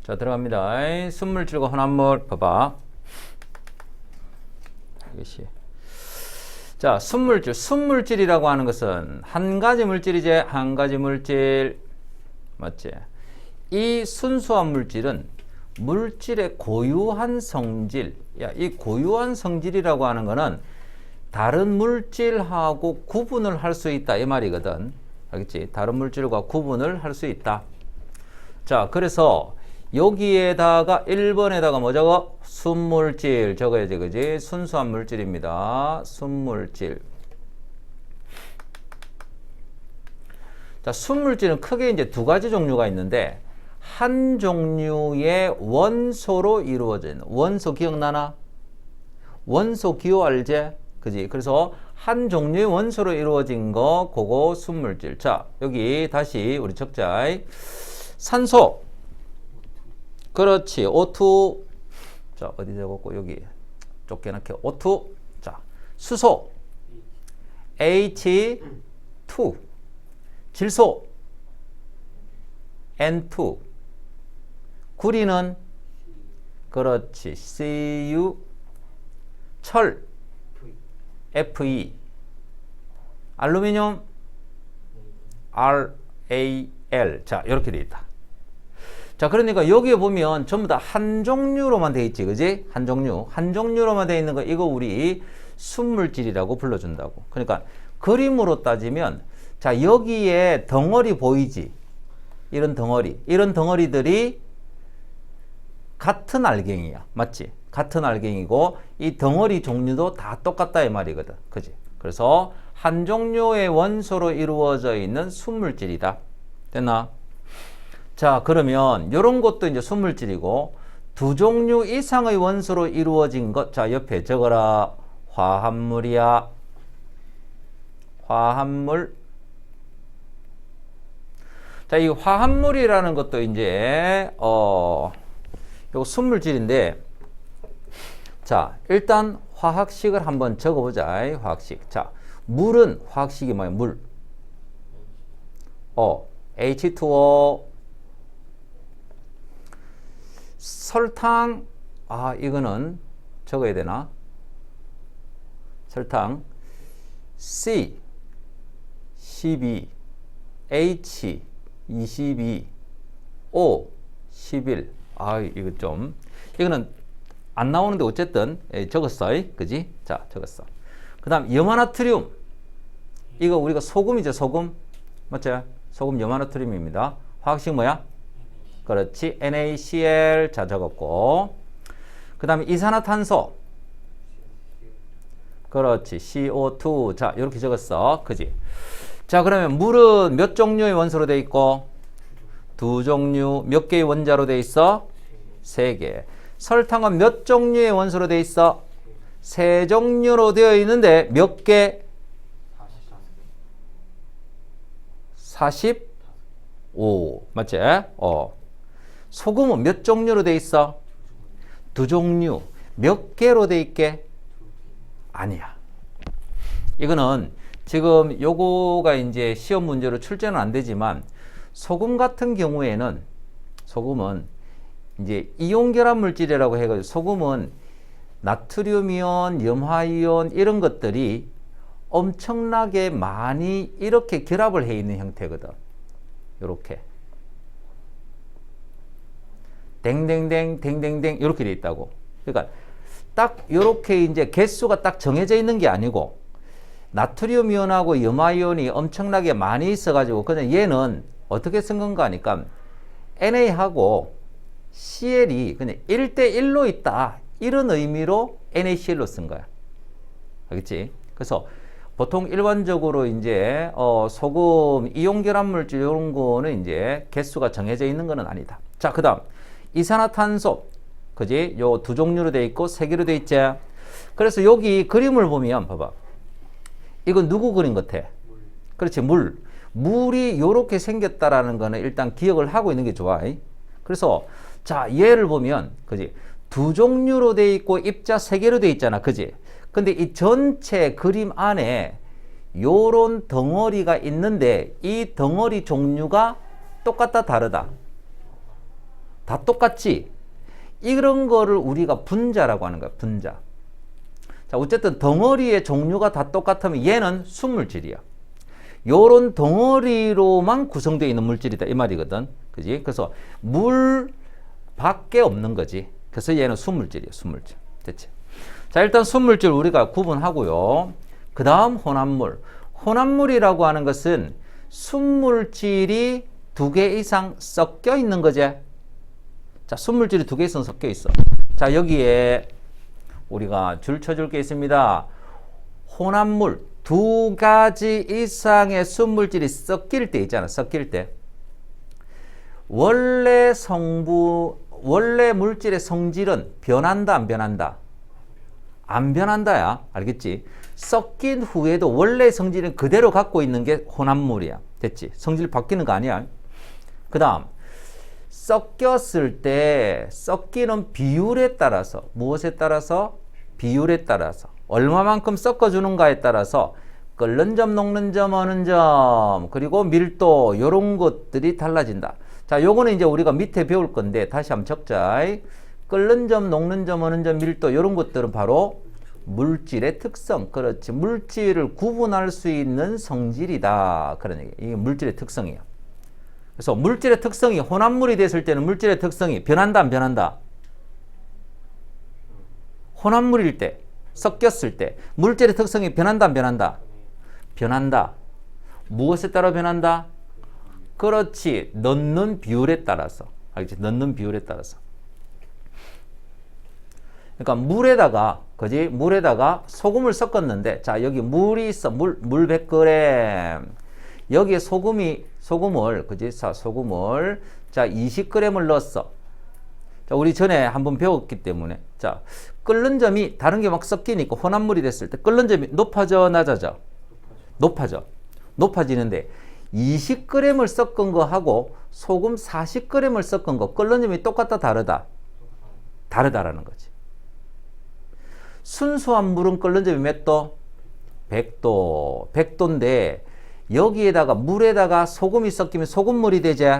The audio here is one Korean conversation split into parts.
자, 들어갑니다. 순물질과 혼합물 봐봐. 이것이. 자, 순물질이라고 하는 것은 한 가지 물질이지, 한 가지 물질. 맞지? 이 순수한 물질은 물질의 고유한 성질. 야, 이 고유한 성질이라고 하는 거는 다른 물질하고 구분을 할 수 있다. 이 말이거든. 알겠지? 다른 물질과 구분을 할 수 있다. 자, 그래서 여기에다가 1번에다가 뭐 적어? 순물질 적어야지, 그지? 순수한 물질입니다. 순물질. 자, 순물질은 크게 이제 두 가지 종류가 있는데, 한 종류의 원소로 이루어져 있는, 원소 기억나나? 원소 기호 알지? 그지? 그래서 한 종류의 원소로 이루어진 거, 그거 순물질. 자, 여기 다시 우리 적자. 산소. 그렇지. O2. 자, 어디 적었고, 여기 쫓겨나게 O2. 자, 수소. H2. 질소. N2. 구리는 그렇지. Cu. 철. Fe. 알루미늄. RAL. 자, 이렇게 되어 있다. 자, 그러니까 여기에 보면 전부 다 한 종류로만 되어 있지, 그지? 한 종류. 한 종류로만 되어 있는 거, 이거 우리 순물질이라고 불러준다고. 그러니까 그림으로 따지면, 자, 여기에 덩어리 보이지? 이런 덩어리. 이런 덩어리들이 같은 알갱이야. 맞지? 같은 알갱이고, 이 덩어리 종류도 다 똑같다, 이 말이거든. 그지? 그래서 한 종류의 원소로 이루어져 있는 순물질이다. 됐나? 자, 그러면 이런 것도 이제 순물질이고, 두 종류 이상의 원소로 이루어진 것. 자, 옆에 적어라. 화합물이야. 화합물. 자, 이 화합물이라는 것도 이제 요거 순물질인데, 자, 일단 화학식을 한번 적어보자. 화학식. 자, 물은 화학식이 뭐야? 물. H2O. 설탕. 아, 이거는 적어야 되나? 설탕. C. 12. H. 22. O. 11. 아, 이거 좀. 이거는 안 나오는데 어쨌든 적었어. 그지? 자, 적었어. 그 다음 염화나트륨. 이거 우리가 소금이죠, 소금. 맞죠? 소금 염화나트륨입니다. 화학식 뭐야? 그렇지. NaCl. 자, 적었고. 그 다음에 이산화탄소. 그렇지. CO2. 자, 이렇게 적었어. 그지? 자, 그러면 물은 몇 종류의 원소로 되어 있고? 두 종류. 몇 개의 원자로 되어 있어? 세 개. 설탕은 몇 종류의 원소로 되어 있어? 세 종류로 되어 있는데 몇 개? 45. 맞지? 소금은 몇 종류로 되어 있어? 두 종류. 몇 개로 되어 있게? 아니야. 이거는 지금 요거가 이제 시험 문제로 출제는 안 되지만, 소금 같은 경우에는, 소금은 이제 이온 결합 물질이라고 해가지고, 소금은 나트륨이온, 염화이온 이런 것들이 엄청나게 많이 이렇게 결합을 해 있는 형태거든. 요렇게 댕댕댕 댕댕댕 이렇게 돼 있다고. 그러니까 딱 요렇게 이제 개수가 딱 정해져 있는 게 아니고, 나트륨 이온하고 염화이온이 엄청나게 많이 있어가지고, 그냥 얘는 어떻게 쓴 건가 하니까 NA하고 CL이 그냥 1대1로 있다, 이런 의미로 NaCl로 쓴 거야. 알겠지? 그래서 보통 일반적으로 이제 소금, 이온 결합 물질 이런 거는 이제 개수가 정해져 있는 거는 아니다. 자, 그다음 이산화탄소. 그지? 요 두 종류로 돼 있고 세 개로 돼 있지. 그래서 여기 그림을 보면 봐봐. 이건 누구 그림 같아? 그렇지, 물. 물이 요렇게 생겼다라는 거는 일단 기억을 하고 있는 게 좋아. 그래서 자, 얘를 보면, 그지? 두 종류로 돼 있고 입자 세 개로 돼 있잖아. 그지? 근데 이 전체 그림 안에 요런 덩어리가 있는데, 이 덩어리 종류가 똑같다, 다르다? 다 똑같지? 이런 거를 우리가 분자라고 하는 거야, 분자. 자, 어쨌든 덩어리의 종류가 다 똑같으면 얘는 순물질이야. 요런 덩어리로만 구성되어 있는 물질이다, 이 말이거든. 그지? 그래서 물 밖에 없는 거지. 그래서 얘는 순물질이야, 순물질. 됐지? 자, 일단 순물질 우리가 구분하고요. 그 다음 혼합물. 혼합물이라고 하는 것은 순물질이 2개 이상 섞여 있는 거지. 자, 순물질이 2개 이상 섞여 있어. 자, 여기에 우리가 줄 쳐줄 게 있습니다. 혼합물 2가지 이상의 순물질이 섞일 때 있잖아. 섞일 때. 원래 물질의 성질은 변한다, 안 변한다? 안 변한다야. 알겠지? 섞인 후에도 원래 성질은 그대로 갖고 있는 게 혼합물이야. 됐지? 성질 바뀌는 거 아니야. 그 다음, 섞였을 때 섞이는 비율에 따라서, 무엇에 따라서? 비율에 따라서, 얼마만큼 섞어주는가에 따라서 끓는 점, 녹는 점, 어는 점, 그리고 밀도, 요런 것들이 달라진다. 자, 요거는 이제 우리가 밑에 배울 건데 다시 한번 적자. 끓는 점, 녹는 점, 어는 점, 밀도, 요런 것들은 바로 물질의 특성. 그렇지. 물질을 구분할 수 있는 성질이다. 그런 얘기. 이게 물질의 특성이에요. 그래서 물질의 특성이 혼합물이 됐을 때는 물질의 특성이 변한다, 안 변한다? 혼합물일 때, 섞였을 때 물질의 특성이 변한다, 안 변한다? 변한다. 무엇에 따라 변한다? 그렇지. 넣는 비율에 따라서. 알겠지? 넣는 비율에 따라서. 그러니까 물에다가, 그지? 물에다가 소금을 섞었는데, 자, 여기 물이 있어. 물 100g. 여기에 소금을, 그지? 자, 소금을, 자, 20g을 넣었어. 자, 우리 전에 한번 배웠기 때문에. 자, 끓는 점이 다른 게 막 섞이니까 혼합물이 됐을 때 끓는 점이 높아져, 낮아져? 높아져. 높아지는데, 20g을 섞은 거 하고 소금 40g을 섞은 거, 끓는 점이 똑같다, 다르다? 다르다라는 거지. 순수한 물은 끓는 점이 몇 도? 100도. 100도인데 여기에다가 물에다가 소금이 섞이면 소금물이 되지.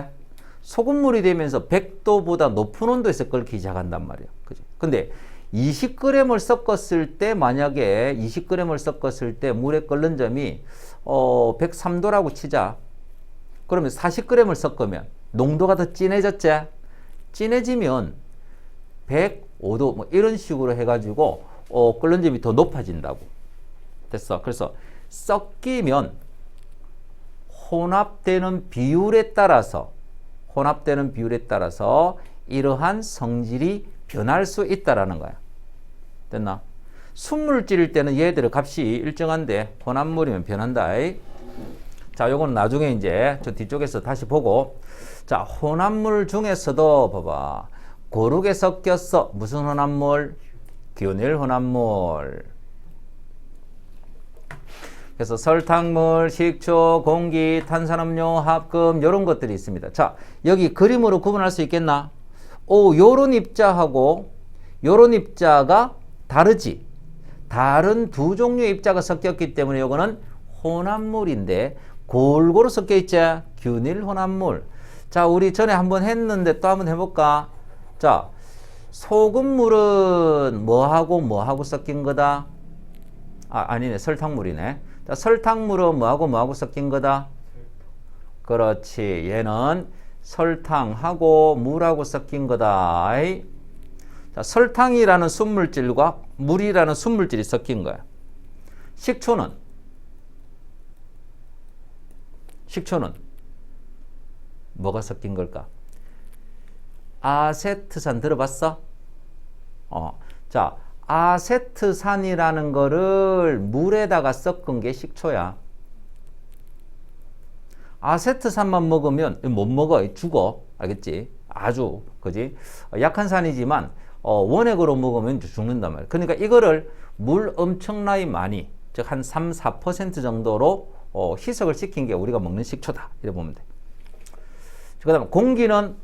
소금물이 되면서 100도보다 높은 온도에서 끓기 시작한단 말이야. 그죠? 근데 20g을 섞었을 때, 만약에 20g을 섞었을 때 물에 끓는 점이 103도라고 치자. 그러면 40g을 섞으면 농도가 더 진해졌지? 진해지면 105도 뭐 이런 식으로 해가지고 끓는 점이 더 높아진다고. 됐어. 그래서 섞이면 혼합되는 비율에 따라서 이러한 성질이 변할 수 있다라는 거야. 됐나? 순물질일 때는 얘들의 값이 일정한데 혼합물이면 변한다. 자, 요거는 나중에 이제 저 뒤쪽에서 다시 보고. 자, 혼합물 중에서도 봐봐. 고르게 섞였어. 무슨 혼합물? 균일 혼합물. 그래서 설탕물, 식초, 공기, 탄산음료, 합금 이런 것들이 있습니다. 자, 여기 그림으로 구분할 수 있겠나? 요런 입자하고 요런 입자가 다르지. 다른 두 종류의 입자가 섞였기 때문에 이거는 혼합물인데 골고루 섞여 있지. 균일 혼합물. 자, 우리 전에 한번 했는데 또 한번 해볼까? 자, 소금물은 뭐하고 섞인 거다? 아니네. 설탕물이네. 자, 설탕물은 뭐하고 섞인 거다? 그렇지. 얘는 설탕하고 물하고 섞인 거다. 자, 설탕이라는 순물질과 물이라는 순물질이 섞인 거야. 식초는 뭐가 섞인 걸까? 아세트산 들어봤어? 자, 아세트산이라는 거를 물에다가 섞은 게 식초야. 아세트산만 먹으면 못 먹어. 죽어. 알겠지? 아주, 그지? 약한 산이지만 원액으로 먹으면 죽는단 말이야. 그러니까 이거를 물 엄청나게 많이, 즉 한 3, 4% 정도로 희석을 시킨 게 우리가 먹는 식초다. 이렇게 보면 돼. 그 다음에 공기는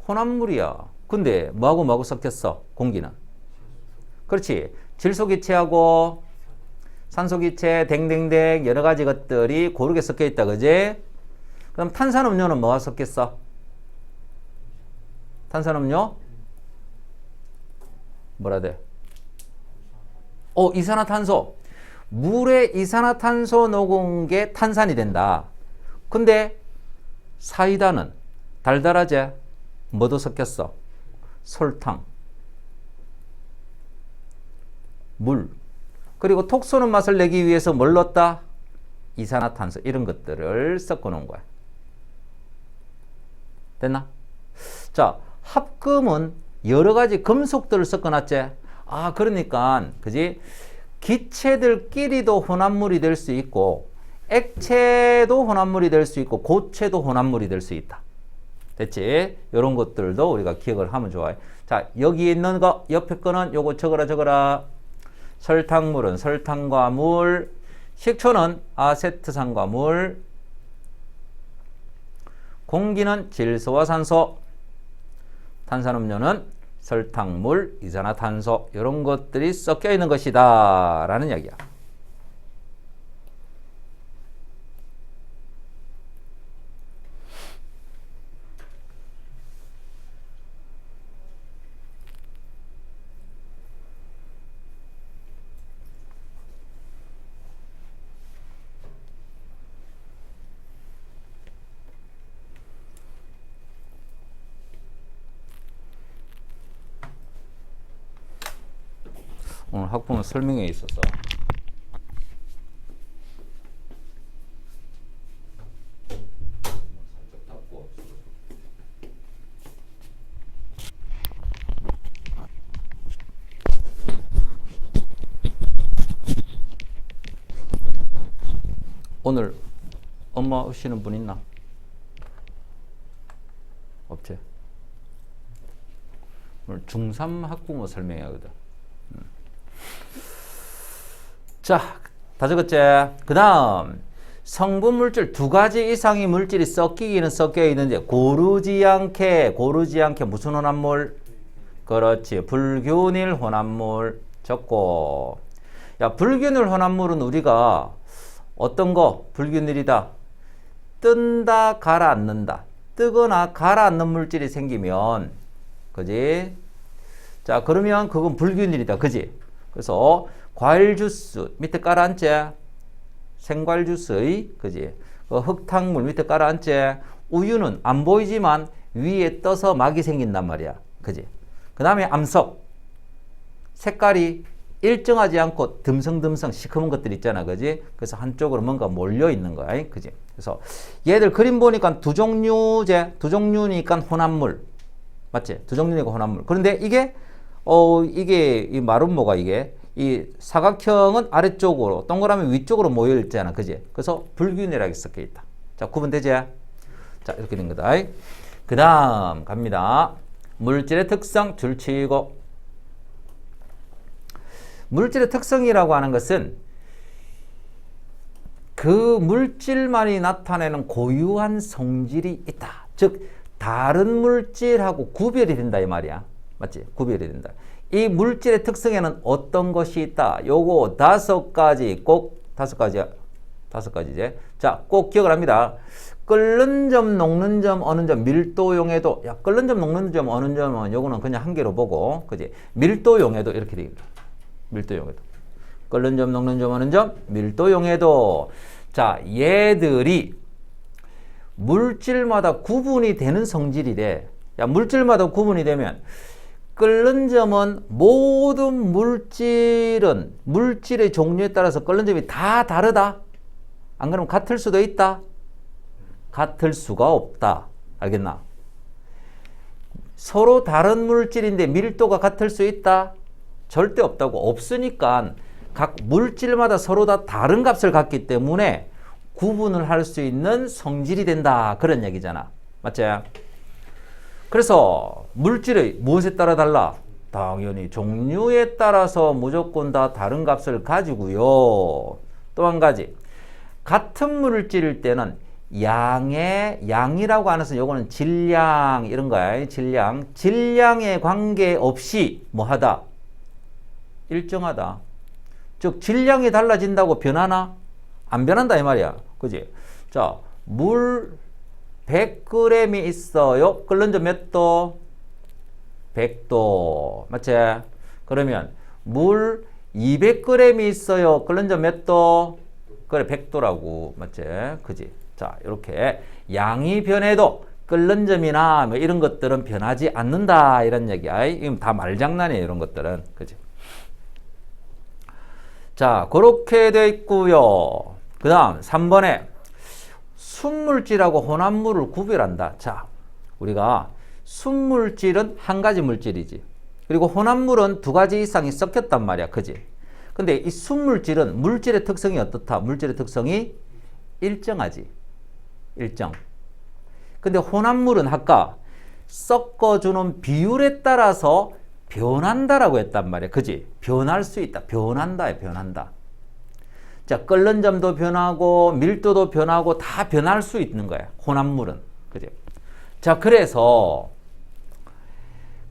혼합물이야. 근데 뭐하고 섞였어? 공기는. 그렇지. 질소기체하고 산소기체, 댕댕댕 여러 가지 것들이 고르게 섞여 있다. 그지? 그럼 탄산음료는 뭐가 섞였어? 탄산음료? 뭐라 돼? 이산화탄소. 물에 이산화탄소 녹은 게 탄산이 된다. 근데 사이다는 달달하지? 뭐도 섞였어? 설탕, 물. 그리고 톡 쏘는 맛을 내기 위해서 뭘 넣었다? 이산화탄소. 이런 것들을 섞어 놓은 거야. 됐나? 자, 합금은 여러 가지 금속들을 섞어 놨지? 그러니까, 그지? 기체들끼리도 혼합물이 될 수 있고, 액체도 혼합물이 될 수 있고, 고체도 혼합물이 될 수 있다. 됐지? 이런 것들도 우리가 기억을 하면 좋아요. 자, 여기 있는 거, 옆에 거는 요거 적어라. 설탕물은 설탕과 물, 식초는 아세트산과 물, 공기는 질소와 산소, 탄산음료는 설탕, 물, 이산화탄소 이런 것들이 섞여 있는 것이다 라는 이야기야. 오늘 학부모 설명회 있었어. 오늘 엄마 오시는 분 있나? 없지? 오늘 중3 학부모 설명회거든. 자, 다 적었지? 그 다음 성분 물질 두 가지 이상의 물질이 섞이기는 섞여 있는데 고르지 않게 무슨 혼합물? 그렇지, 불균일 혼합물 적고. 야, 불균일 혼합물은 우리가 어떤 거? 불균일이다. 뜬다, 가라앉는다. 뜨거나 가라앉는 물질이 생기면, 그지? 자, 그러면 그건 불균일이다. 그지? 그래서 과일 주스 밑에 깔아앉지? 생과일 주스의, 그지? 흙탕물 밑에 깔아앉지? 우유는 안 보이지만 위에 떠서 막이 생긴단 말이야. 그지? 그 다음에 암석. 색깔이 일정하지 않고 듬성듬성 시커먼 것들 있잖아. 그지? 그래서 한쪽으로 뭔가 몰려 있는 거야. 그지? 그래서 얘들 그림 보니까 두 종류니까 혼합물. 맞지? 두 종류니까 혼합물. 그런데 이게 이 마름모가 이 사각형은 아래쪽으로, 동그라미 위쪽으로 모여 있잖아. 그지? 그래서 불균일하게 섞여 있다. 자, 구분되지? 자, 이렇게 된 거다. 그 다음 갑니다. 물질의 특성 줄치고. 물질의 특성이라고 하는 것은 그 물질만이 나타내는 고유한 성질이 있다. 즉, 다른 물질하고 구별이 된다 이 말이야. 맞지? 구별이 된다. 이 물질의 특성에는 어떤 것이 있다. 요거 다섯 가지지. 자, 꼭 기억을 합니다. 끓는 점, 녹는 점, 어는 점, 밀도용해도. 야, 끓는 점, 녹는 점, 어는 점은 요거는 그냥 한 개로 보고, 그지? 밀도용해도 이렇게 됩니다. 밀도용해도. 끓는 점, 녹는 점, 어는 점, 밀도용해도. 자, 얘들이 물질마다 구분이 되는 성질이래. 야, 물질마다 구분이 되면 끓는 점은 모든 물질의 종류에 따라서 끓는 점이 다 다르다. 안 그러면 같을 수도 있다. 같을 수가 없다. 알겠나? 서로 다른 물질인데 밀도가 같을 수 있다. 절대 없다고. 없으니까 각 물질마다 서로 다 다른 값을 갖기 때문에 구분을 할 수 있는 성질이 된다. 그런 얘기잖아. 맞지? 그래서 물질의 무엇에 따라 달라? 당연히 종류에 따라서 무조건 다 다른 값을 가지고요. 또 한 가지. 같은 물질일 때는 양이라고 하는 것은 요거는 질량 이런 거야. 질량에 관계없이 뭐하다? 일정하다. 즉 질량이 달라진다고 변하나? 안 변한다 이 말이야. 그지? 자, 물 100g이 있어요. 끓는 점 몇 도? 100도. 맞지? 그러면 물 200g이 있어요. 끓는 점 몇 도? 그래, 100도라고. 맞지? 그지? 자, 이렇게 양이 변해도 끓는 점이나 뭐 이런 것들은 변하지 않는다. 이런 얘기야. 이건 다 말장난이에요. 이런 것들은. 그지? 자, 그렇게 돼 있고요. 그 다음 3번에 순물질하고 혼합물을 구별한다. 자, 우리가 순물질은 한 가지 물질이지. 그리고 혼합물은 두 가지 이상이 섞였단 말이야. 그지? 근데 이 순물질은 물질의 특성이 어떻다? 물질의 특성이 일정하지. 일정. 근데 혼합물은 아까 섞어주는 비율에 따라서 변한다라고 했단 말이야. 그지? 변할 수 있다. 변한다에 변한다. 자, 끓는 점도 변하고 밀도도 변하고 다 변할 수 있는 거야. 혼합물은. 그지? 자, 그래서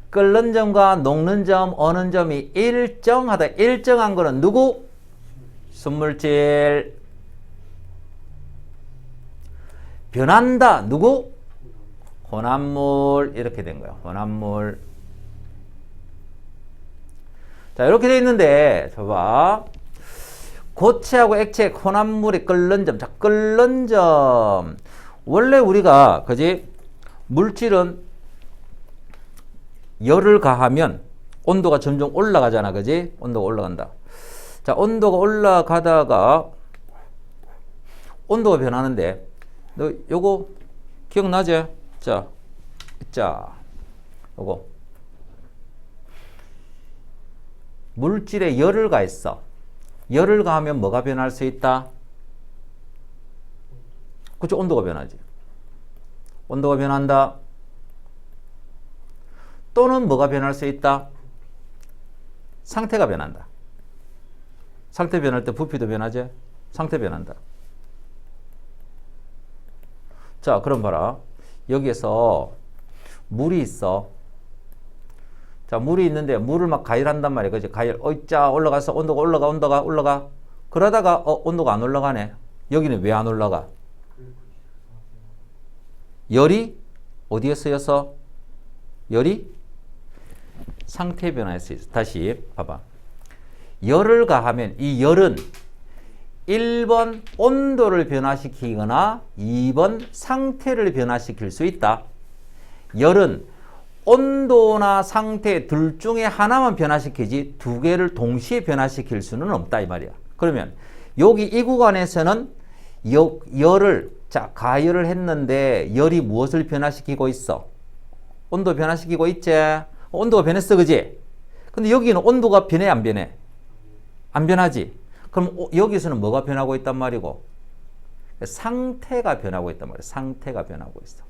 끓는 점과 녹는 점, 어는 점이 일정하다. 일정한 거는 누구? 순물질. 변한다. 누구? 혼합물. 이렇게 된 거야. 혼합물. 자, 이렇게 돼 있는데, 봐봐. 고체하고 액체, 혼합물이 끓는 점. 자, 끓는 점. 원래 우리가, 그지? 물질은 열을 가하면 온도가 점점 올라가잖아. 그지? 온도가 올라간다. 자, 온도가 올라가다가 온도가 변하는데, 너 요거 기억나지? 자, 요거. 물질에 열을 가했어. 열을 가하면 뭐가 변할 수 있다? 그쵸? 온도가 변하지. 온도가 변한다. 또는 뭐가 변할 수 있다? 상태가 변한다. 상태 변할 때 부피도 변하지? 상태 변한다. 자, 그럼 봐라. 여기에서 물이 있어. 자, 물이 있는데 물을 막 가열한단 말이야. 그지? 가열, 자, 올라가서 온도가 올라가. 그러다가, 온도가 안 올라가네. 여기는 왜 안 올라가? 열이 어디에 쓰여서? 열이 상태 변화에 쓰여서. 다시 봐봐. 열을 가하면 이 열은 1번 온도를 변화시키거나 2번 상태를 변화시킬 수 있다. 열은 온도나 상태 둘 중에 하나만 변화시키지 두 개를 동시에 변화시킬 수는 없다 이 말이야. 그러면 여기 이 구간에서는 열을 자 가열을 했는데 열이 무엇을 변화시키고 있어? 온도 변화시키고 있지? 온도가 변했어, 그지? 근데 여기는 온도가 변해 안 변해? 안 변하지? 그럼 여기서는 뭐가 변하고 있단 말이고? 상태가 변하고 있단 말이야. 상태가 변하고 있어.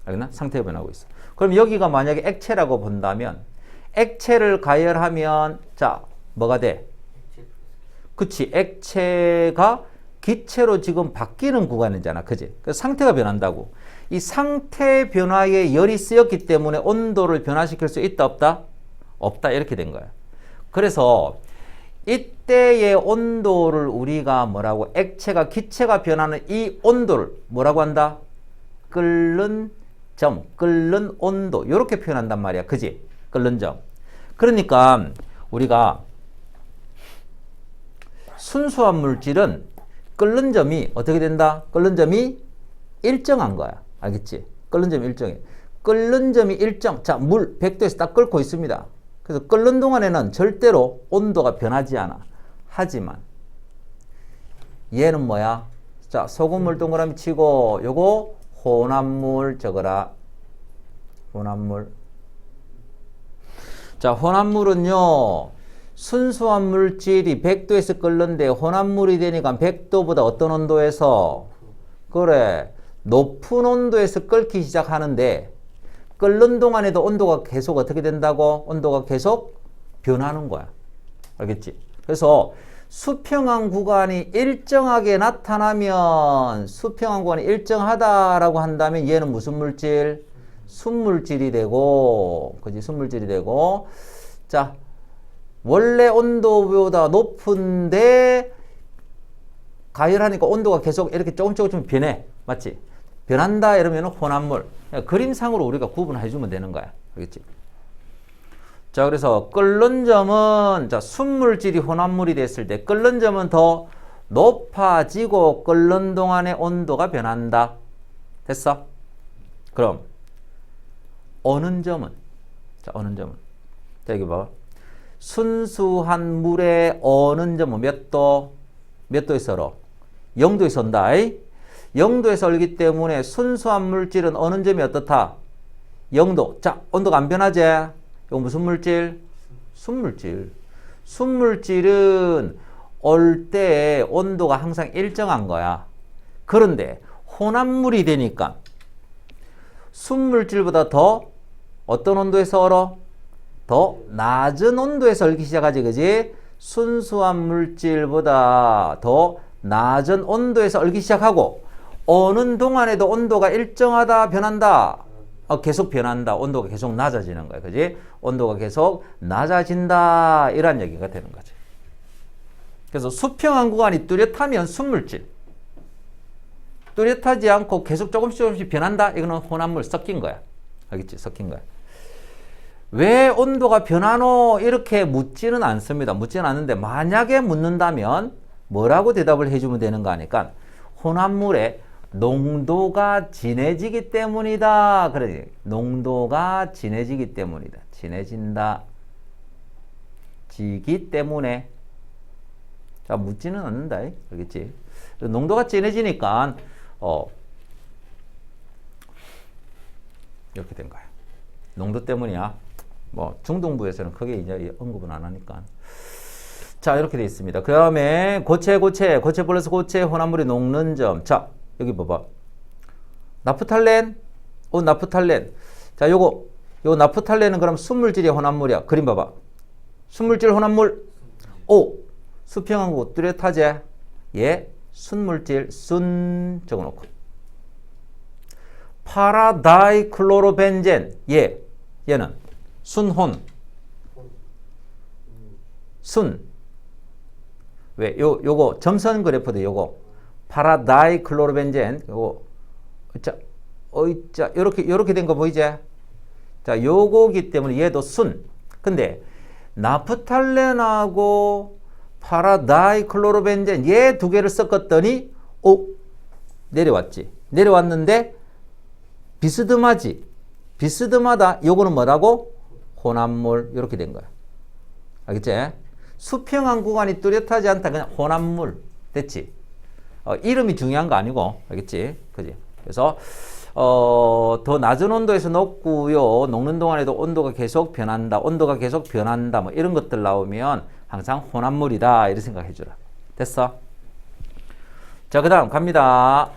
알겠나? 상태가 변하고 있어. 그럼 여기가 만약에 액체라고 본다면 액체를 가열하면 자 뭐가 돼? 그치? 액체가 기체로 지금 바뀌는 구간이잖아. 그지? 그래서 상태가 변한다고. 이 상태 변화에 열이 쓰였기 때문에 온도를 변화시킬 수 있다 없다? 없다 이렇게 된 거야. 그래서 이때의 온도를 우리가 뭐라고 액체가 기체가 변하는 이 온도를 뭐라고 한다? 끓는 점, 끓는 온도 이렇게 표현한단 말이야. 그지? 끓는 점. 그러니까 우리가 순수한 물질은 끓는 점이 어떻게 된다? 끓는 점이 일정한 거야. 알겠지? 끓는 점이 일정해. 끓는 점이 일정. 자, 물 100도에서 딱 끓고 있습니다. 그래서 끓는 동안에는 절대로 온도가 변하지 않아. 하지만 얘는 뭐야? 자, 소금물 동그라미 치고 요거 혼합물 적어라. 혼합물. 자, 혼합물은요. 순수한 물질이 100도에서 끓는데 혼합물이 되니까 100도보다 어떤 온도에서? 그래. 높은 온도에서 끓기 시작하는데 끓는 동안에도 온도가 계속 어떻게 된다고? 온도가 계속 변하는 거야. 알겠지? 그래서 수평한 구간이 일정하게 나타나면 수평한 구간이 일정하다라고 한다면 얘는 무슨 물질? 순물질이 되고, 그지? 순물질이 되고, 자, 원래 온도보다 높은데 가열하니까 온도가 계속 이렇게 조금 변해. 맞지? 변한다 이러면 혼합물. 그림상으로 우리가 구분해 주면 되는 거야. 알겠지? 자, 그래서 끓는 점은 자, 순물질이 혼합물이 됐을 때 끓는 점은 더 높아지고 끓는 동안의 온도가 변한다. 됐어? 그럼 어는 점은 자, 어는 점은 자, 여기 봐. 순수한 물의 어는 점은 몇 도? 몇 도에서 얼어? 0도에서 온다. 0도에서 얼기 때문에 순수한 물질은 어는 점이 어떻다? 0도. 자, 온도가 안 변하지? 이거 무슨 물질? 순물질. 순물질은 얼 때 온도가 항상 일정한 거야. 그런데 혼합물이 되니까 순물질보다 더 어떤 온도에서 얼어? 더 낮은 온도에서 얼기 시작하지, 그지? 순수한 물질보다 더 낮은 온도에서 얼기 시작하고 어는 동안에도 온도가 일정하다, 변한다? 계속 변한다. 온도가 계속 낮아지는 거야, 그지? 온도가 계속 낮아진다. 이런 얘기가 되는 거지. 그래서 수평한 구간이 뚜렷하면 순물질. 뚜렷하지 않고 계속 조금씩 변한다? 이거는 혼합물 섞인 거야. 알겠지? 섞인 거야. 왜 온도가 변하노? 이렇게 묻지는 않습니다. 묻지는 않는데 만약에 묻는다면 뭐라고 대답을 해주면 되는 거 아니까 혼합물의 농도가 진해지기 때문이다. 그러지. 농도가 진해지기 때문이다. 진해진다. 지기 때문에. 자, 묻지는 않는다. 알겠지? 농도가 진해지니까 이렇게 된 거야. 농도 때문이야. 뭐 중등부에서는 크게 이제 언급은 안 하니까. 자, 이렇게 돼 있습니다. 그 다음에 고체 플러스 고체 혼합물이 녹는 점. 자, 여기 봐봐. 나프탈렌, 나프탈렌. 자, 요거 나프탈렌은 그럼 순물질이 혼합물이야. 그림 봐봐. 순물질 혼합물. 오, 수평한 거 뚜렷하지? 예, 순물질 순 적어놓고. 파라다이클로로벤젠. 예, 얘는 순혼. 순. 왜? 요거 점선 그래프도 요거. 파라다이클로로벤젠. 요거. 자, 요렇게 된 거 보이지? 자, 요거기 때문에 얘도 순. 근데 나프탈렌하고 파라다이클로로벤젠 얘 두 개를 섞었더니 내려왔지. 내려왔는데 비스듬하지. 비스듬하다. 요거는 뭐라고? 혼합물. 이렇게 된 거야. 알겠지? 수평한 구간이 뚜렷하지 않다. 그냥 혼합물. 됐지? 이름이 중요한 거 아니고. 알겠지? 그지? 그래서 더 낮은 온도에서 녹고요. 녹는 동안에도 온도가 계속 변한다. 온도가 계속 변한다. 뭐 이런 것들 나오면 항상 혼합물이다. 이렇게 생각해 주라. 됐어? 자, 그 다음 갑니다.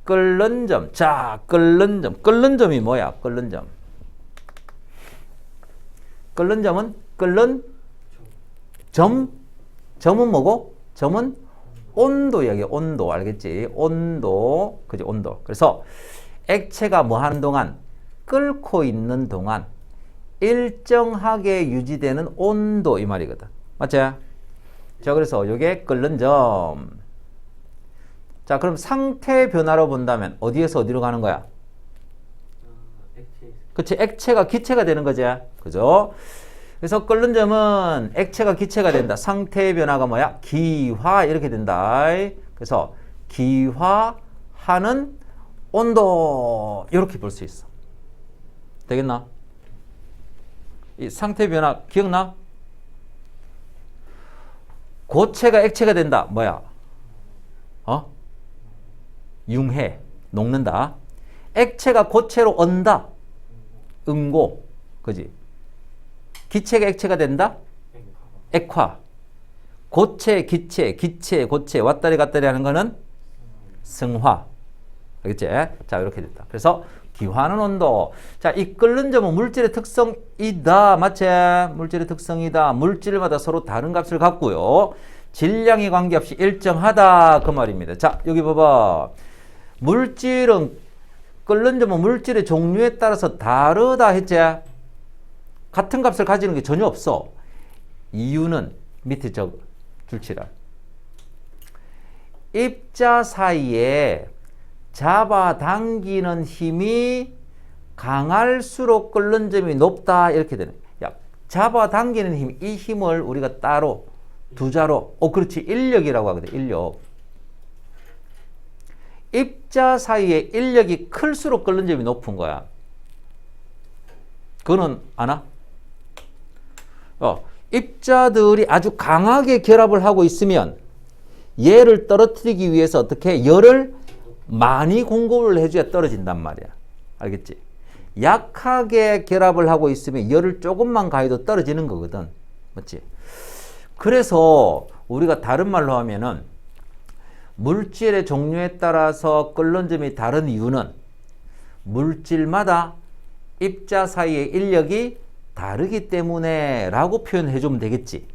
끓는 점. 자, 끓는 점. 끓는 점이 뭐야? 끓는 점. 끓는 점은 끓는 점. 점은 뭐고? 점은 온도 이야기야. 온도. 알겠지? 온도. 그지? 온도. 그래서 액체가 뭐 하는 동안? 끓고 있는 동안 일정하게 유지되는 온도 이 말이거든. 맞지? 자, 그래서 이게 끓는 점. 자, 그럼 상태 변화로 본다면 어디에서 어디로 가는 거야? 그치? 액체가 기체가 되는 거지. 그죠? 그래서 끓는 점은 액체가 기체가 된다. 상태의 변화가 뭐야? 기화 이렇게 된다. 그래서 기화하는 온도 이렇게 볼 수 있어. 되겠나? 이 상태 변화 기억나? 고체가 액체가 된다. 뭐야? 융해. 녹는다. 액체가 고체로 언다. 응고. 그지? 기체가 액체가 된다? 액화. 고체, 기체, 기체, 고체 왔다리 갔다리 하는 거는 승화. 알겠지? 자, 이렇게 됐다. 그래서 기화하는 온도. 자, 이 끓는 점은 물질의 특성이다. 맞지? 물질의 특성이다. 물질마다 서로 다른 값을 갖고요. 질량에 관계없이 일정하다. 그 말입니다. 자, 여기 봐봐. 물질은 끓는 점은 물질의 종류에 따라서 다르다 했지? 같은 값을 가지는 게 전혀 없어. 이유는 밑에 줄치라. 입자 사이에 잡아당기는 힘이 강할수록 끓는 점이 높다 이렇게 되는 거야. 잡아당기는 힘, 이 힘을 우리가 따로 두 자로 그렇지 인력이라고 하거든. 인력. 입자 사이에 인력이 클수록 끓는 점이 높은 거야. 그거는 아나? 입자들이 아주 강하게 결합을 하고 있으면 얘를 떨어뜨리기 위해서 어떻게 열을 많이 공급을 해줘야 떨어진단 말이야. 알겠지? 약하게 결합을 하고 있으면 열을 조금만 가해도 떨어지는 거거든. 맞지? 그래서 우리가 다른 말로 하면은 물질의 종류에 따라서 끓는 점이 다른 이유는 물질마다 입자 사이의 인력이 다르기 때문에 라고 표현해 주면 되겠지.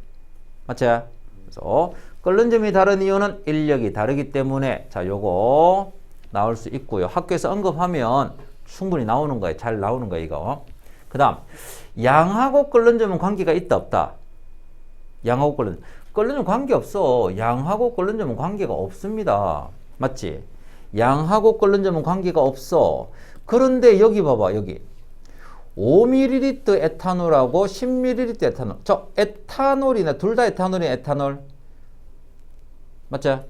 맞지? 그래서 끓는 점이 다른 이유는 인력이 다르기 때문에 자 요거 나올 수 있고요. 학교에서 언급하면 충분히 나오는 거예요. 잘 나오는 거예요. 이거. 그 다음 양하고 끓는 점은 관계가 있다 없다? 양하고 끓는 점 관계없어. 양하고 끓는 점은 관계가 없습니다. 맞지? 양하고 끓는 점은 관계가 없어. 그런데 여기 봐봐. 여기 5ml 에탄올하고 10ml 에탄올. 저 에탄올이나 둘 다 에탄올이 에탄올. 맞죠?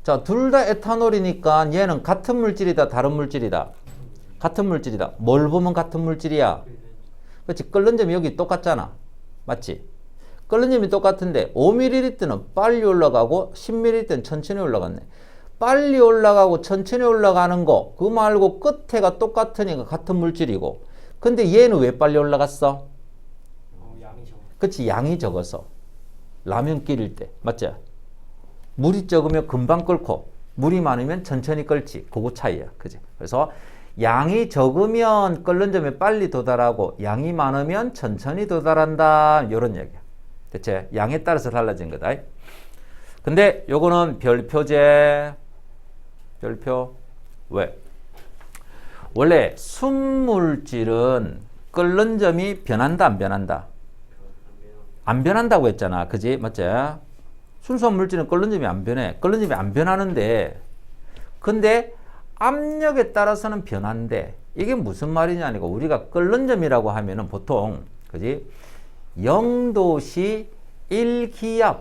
자, 둘 다 에탄올이니까 얘는 같은 물질이다, 다른 물질이다. 같은 물질이다. 뭘 보면 같은 물질이야? 그렇지? 끓는 점이 여기 똑같잖아. 맞지? 끓는 점이 똑같은데 5ml는 빨리 올라가고 10ml는 천천히 올라갔네. 빨리 올라가고 천천히 올라가는 거 그거 말고 끝에가 똑같으니까 같은 물질이고 근데 얘는 왜 빨리 올라갔어? 양이 적어. 그치? 양이 적어서 라면 끓일 때 맞지? 물이 적으면 금방 끓고 물이 많으면 천천히 끓지. 그거 차이야. 그지? 그래서 양이 적으면 끓는 점에 빨리 도달하고 양이 많으면 천천히 도달한다. 이런 얘기야. 대체 양에 따라서 달라진 거다. 근데 요거는 별표제. 별표. 왜? 원래 순물질은 끓는 점이 변한다 안 변한다? 안 변한다고 했잖아. 그지? 맞지? 순수한 물질은 끓는 점이 안 변해. 끓는 점이 안 변하는데 근데 압력에 따라서는 변한데 이게 무슨 말이냐니까 우리가 끓는 점이라고 하면은 보통 그지? 0도씨 1기압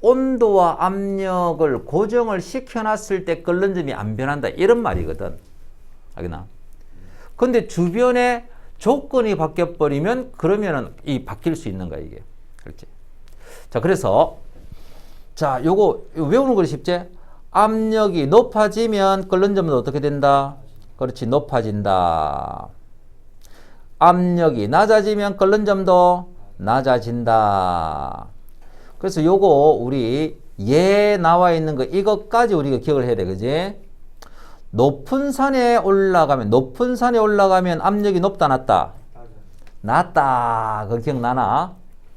온도와 압력을 고정을 시켜놨을 때 끓는 점이 안 변한다 이런 말이거든. 알겠나? 근데 주변에 조건이 바뀌어버리면 그러면은 이 바뀔 수 있는 거야 이게. 그렇지? 자 그래서 자 요거 외우는 거 쉽지? 압력이 높아지면 끓는 점은 어떻게 된다? 그렇지 높아진다. 압력이 낮아지면 끓는 점도 낮아진다. 그래서 요거 우리 예 나와 있는 거 이것까지 우리가 기억을 해야 돼. 그지? 높은 산에 올라가면 압력이 높다 낮다? 낮다. 그거 기억나나?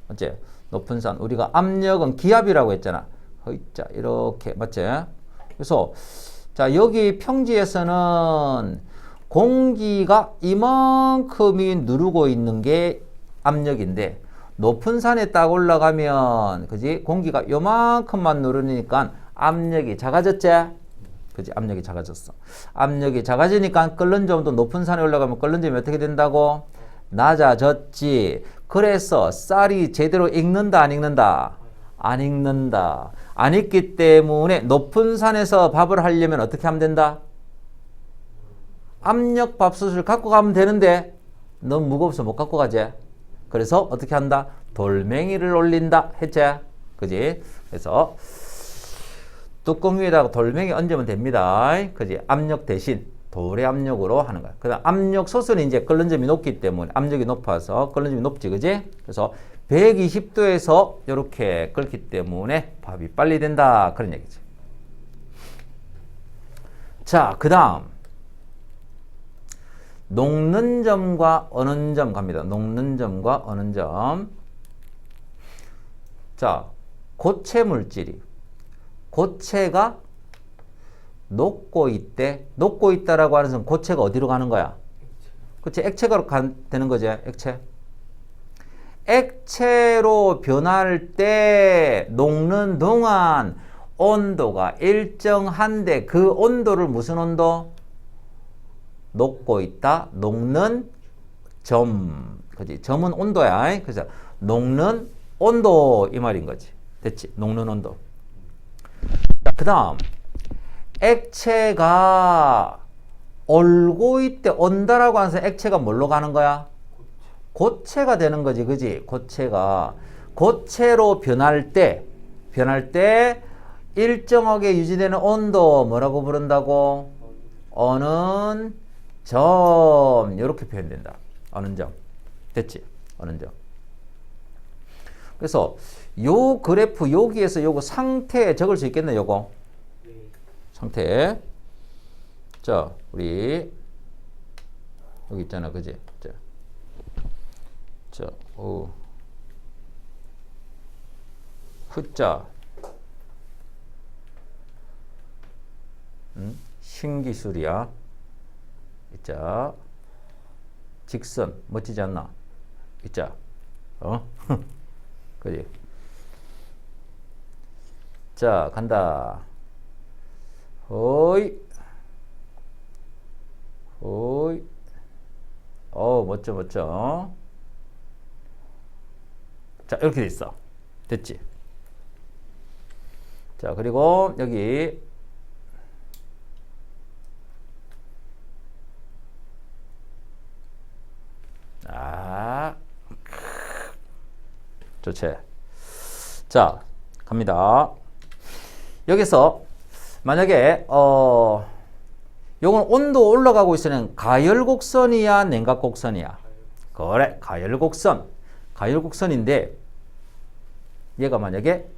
맞지? 높은 산 우리가 압력은 기압이라고 했잖아. 자 이렇게 맞지? 그래서 자 여기 평지에서는 공기가 이만큼이 누르고 있는 게 압력인데 높은 산에 딱 올라가면 그지? 공기가 요만큼만 누르니까 압력이 작아졌지? 그지? 압력이 작아졌어. 압력이 작아지니까 끓는 점도 높은 산에 올라가면 끓는 점이 어떻게 된다고? 낮아졌지. 그래서 쌀이 제대로 익는다 안 익는다? 안 익는다. 안 익기 때문에 높은 산에서 밥을 하려면 어떻게 하면 된다? 압력 밥솥을 갖고 가면 되는데 너무 무거워서 못 갖고 가지. 그래서 어떻게 한다? 돌멩이를 올린다 했지? 그지? 그래서 뚜껑 위에다가 돌멩이 얹으면 됩니다. 그지? 압력 대신 돌의 압력으로 하는 거야. 그 다음 압력솥은 이제 끓는 점이 높기 때문에 압력이 높아서 끓는 점이 높지. 그지? 그래서 120도에서 이렇게 끓기 때문에 밥이 빨리 된다. 그런 얘기지. 자, 그 다음 녹는 점과 어는 점 갑니다. 녹는 점과 어는 점. 자, 고체 물질이 고체가 녹고 있대. 녹고 있다라고 하는 건 고체가 어디로 가는 거야? 그치? 액체가 되는 거지. 액체. 액체로 변할 때 녹는 동안 온도가 일정한데 그 온도를 무슨 온도? 녹고 있다. 녹는 점. 그지? 점은 온도야. 그래서 녹는 온도 이 말인 거지. 됐지? 녹는 온도. 자, 그 다음 액체가 얼고 있대. 온다라고 하면서 액체가 뭘로 가는 거야? 고체가 되는 거지. 그지? 고체가. 고체로 변할 때 일정하게 유지되는 온도 뭐라고 부른다고? 어는 점. 이렇게 표현된다. 어는 점. 됐지? 어는 점. 그래서 요 그래프 여기에서 요거 상태 적을 수 있겠네. 요거 네. 상태. 자, 우리 여기 있잖아. 그지? 자, 흑자 신기술이야. 자, 직선 멋지지 않나? 자, 그지? 자, 간다. 호이, 호이. 멋져, 멋져. 자, 이렇게 돼 있어. 됐지? 자, 그리고 여기 좋지. 자, 갑니다. 여기서 만약에 요건 온도 올라가고 있으면 가열곡선이야, 냉각곡선이야? 그래, 가열곡선. 가열곡선인데 얘가 만약에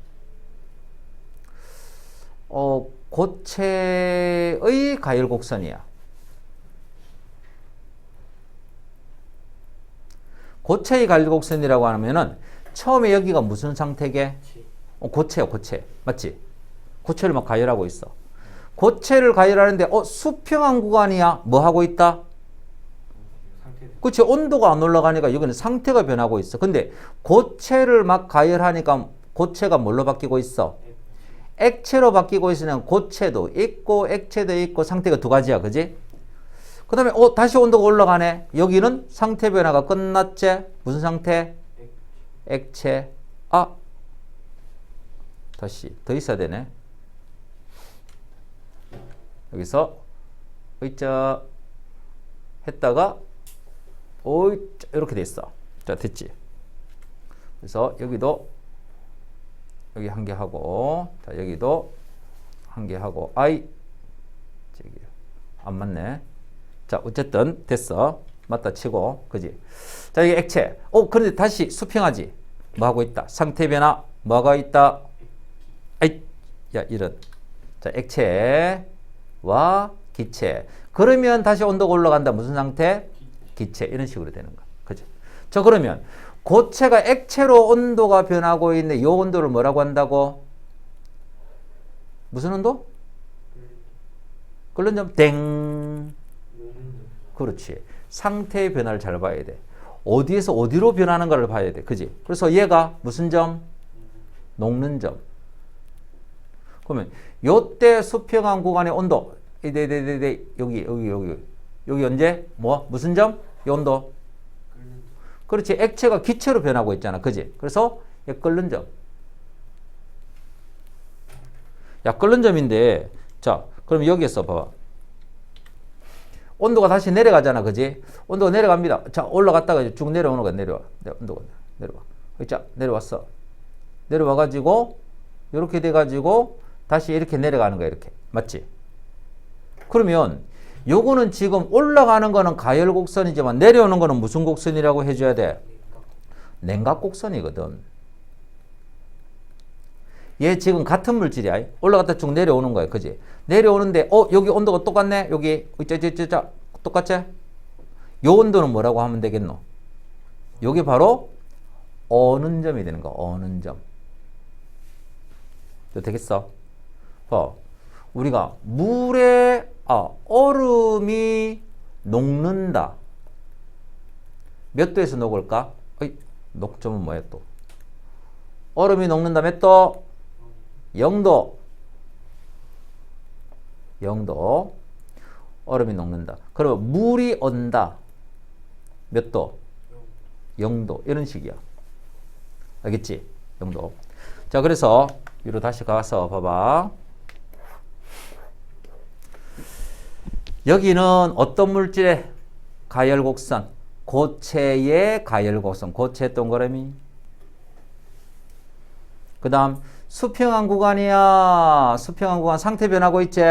고체의 가열곡선이야. 고체의 가열곡선이라고 하면은 처음에 여기가 무슨 상태게? 고체야, 고체. 맞지? 고체를 막 가열하고 있어. 고체를 가열하는데 수평한 구간이야. 뭐 하고 있다? 그치? 온도가 안 올라가니까 여기는 상태가 변하고 있어. 근데 고체를 막 가열하니까 고체가 뭘로 바뀌고 있어? 액체로 바뀌고 있으면 고체도 있고 액체도 있고 상태가 두 가지야. 그지? 그 다음에 다시 온도가 올라가네. 여기는 상태 변화가 끝났지? 무슨 상태? 액체. 다시 더 있어야 되네. 여기서 의자 했다가 이렇게 돼 있어. 자, 됐지? 그래서 여기도 여기 한 개 하고, 자, 여기도 한 개 하고, 저기 안 맞네. 자, 어쨌든 됐어. 맞다 치고, 그지? 자, 이게 액체. 그런데 다시 수평하지. 뭐 하고 있다? 상태 변화. 뭐가 있다? 야, 이런. 자, 액체와 기체. 그러면 다시 온도가 올라간다. 무슨 상태? 기체. 이런 식으로 되는 거야. 그죠? 자, 그러면 고체가 액체로 온도가 변하고 있는데 이 온도를 뭐라고 한다고? 무슨 온도? 끓는 점 땡. 그렇지. 상태의 변화를 잘 봐야 돼. 어디에서 어디로 변하는가를 봐야 돼. 그지? 그래서 얘가 무슨 점? 녹는 점. 그러면 요때 수평한 구간의 온도. 여기 언제? 무슨 점? 이 온도. 그렇지. 액체가 기체로 변하고 있잖아. 그지? 그래서 얘 끓는 점. 야, 끓는 점인데, 자, 그럼 여기에서 봐봐. 온도가 다시 내려가잖아. 그지? 온도가 내려갑니다. 자, 올라갔다가 쭉 내려오는 거야. 내려와. 온도가 내려와. 자, 내려왔어. 내려와가지고, 이렇게 돼가지고, 다시 이렇게 내려가는 거야. 이렇게. 맞지? 그러면, 요거는 지금 올라가는 거는 가열곡선이지만, 내려오는 거는 무슨 곡선이라고 해줘야 돼? 냉각곡선이거든. 얘 지금 같은 물질이야. 올라갔다 쭉 내려오는 거야. 그지? 내려오는데, 여기 온도가 똑같네? 여기, 똑같지? 요 온도는 뭐라고 하면 되겠노? 요게 바로 어는 점이 되는 거야. 어는 점. 되겠어? 우리가 물에, 얼음이 녹는다. 몇 도에서 녹을까? 녹점은 뭐야 또? 얼음이 녹는다 몇 도? 0도. 0도. 얼음이 녹는다. 그러면 물이 온다. 몇 도? 0도. 이런 식이야. 알겠지? 0도. 자, 그래서 위로 다시 가서 봐봐. 여기는 어떤 물질의 가열곡선? 고체의 가열곡선. 고체 동그라미. 그 다음 수평한 구간이야. 수평한 구간 상태 변하고 있지?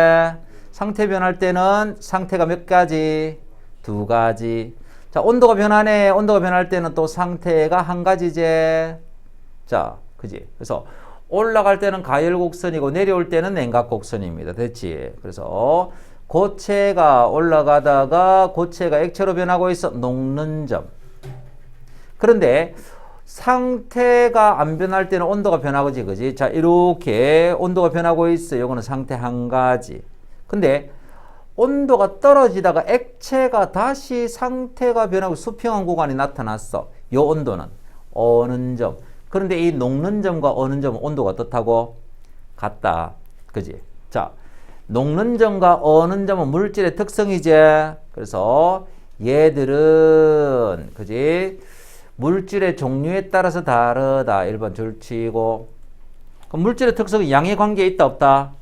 상태 변할 때는 상태가 몇 가지? 두 가지. 자, 온도가 변하네. 온도가 변할 때는 또 상태가 한 가지지. 자, 그지? 그래서 올라갈 때는 가열곡선이고 내려올 때는 냉각곡선입니다. 됐지? 그래서 고체가 올라가다가 고체가 액체로 변하고 있어. 녹는 점. 그런데 상태가 안 변할 때는 온도가 변하지, 그지? 자, 이렇게 온도가 변하고 있어. 요거는 상태 한 가지. 근데 온도가 떨어지다가 액체가 다시 상태가 변하고 수평한 구간이 나타났어. 요 온도는 어는 점. 그런데 이 녹는 점과 어는 점은 온도가 어떻다고? 같다. 그지? 자, 녹는 점과 어는 점은 물질의 특성이지. 그래서 얘들은, 그지? 물질의 종류에 따라서 다르다. 1번 줄치고. 그럼 물질의 특성은 양의 관계에 있다, 없다?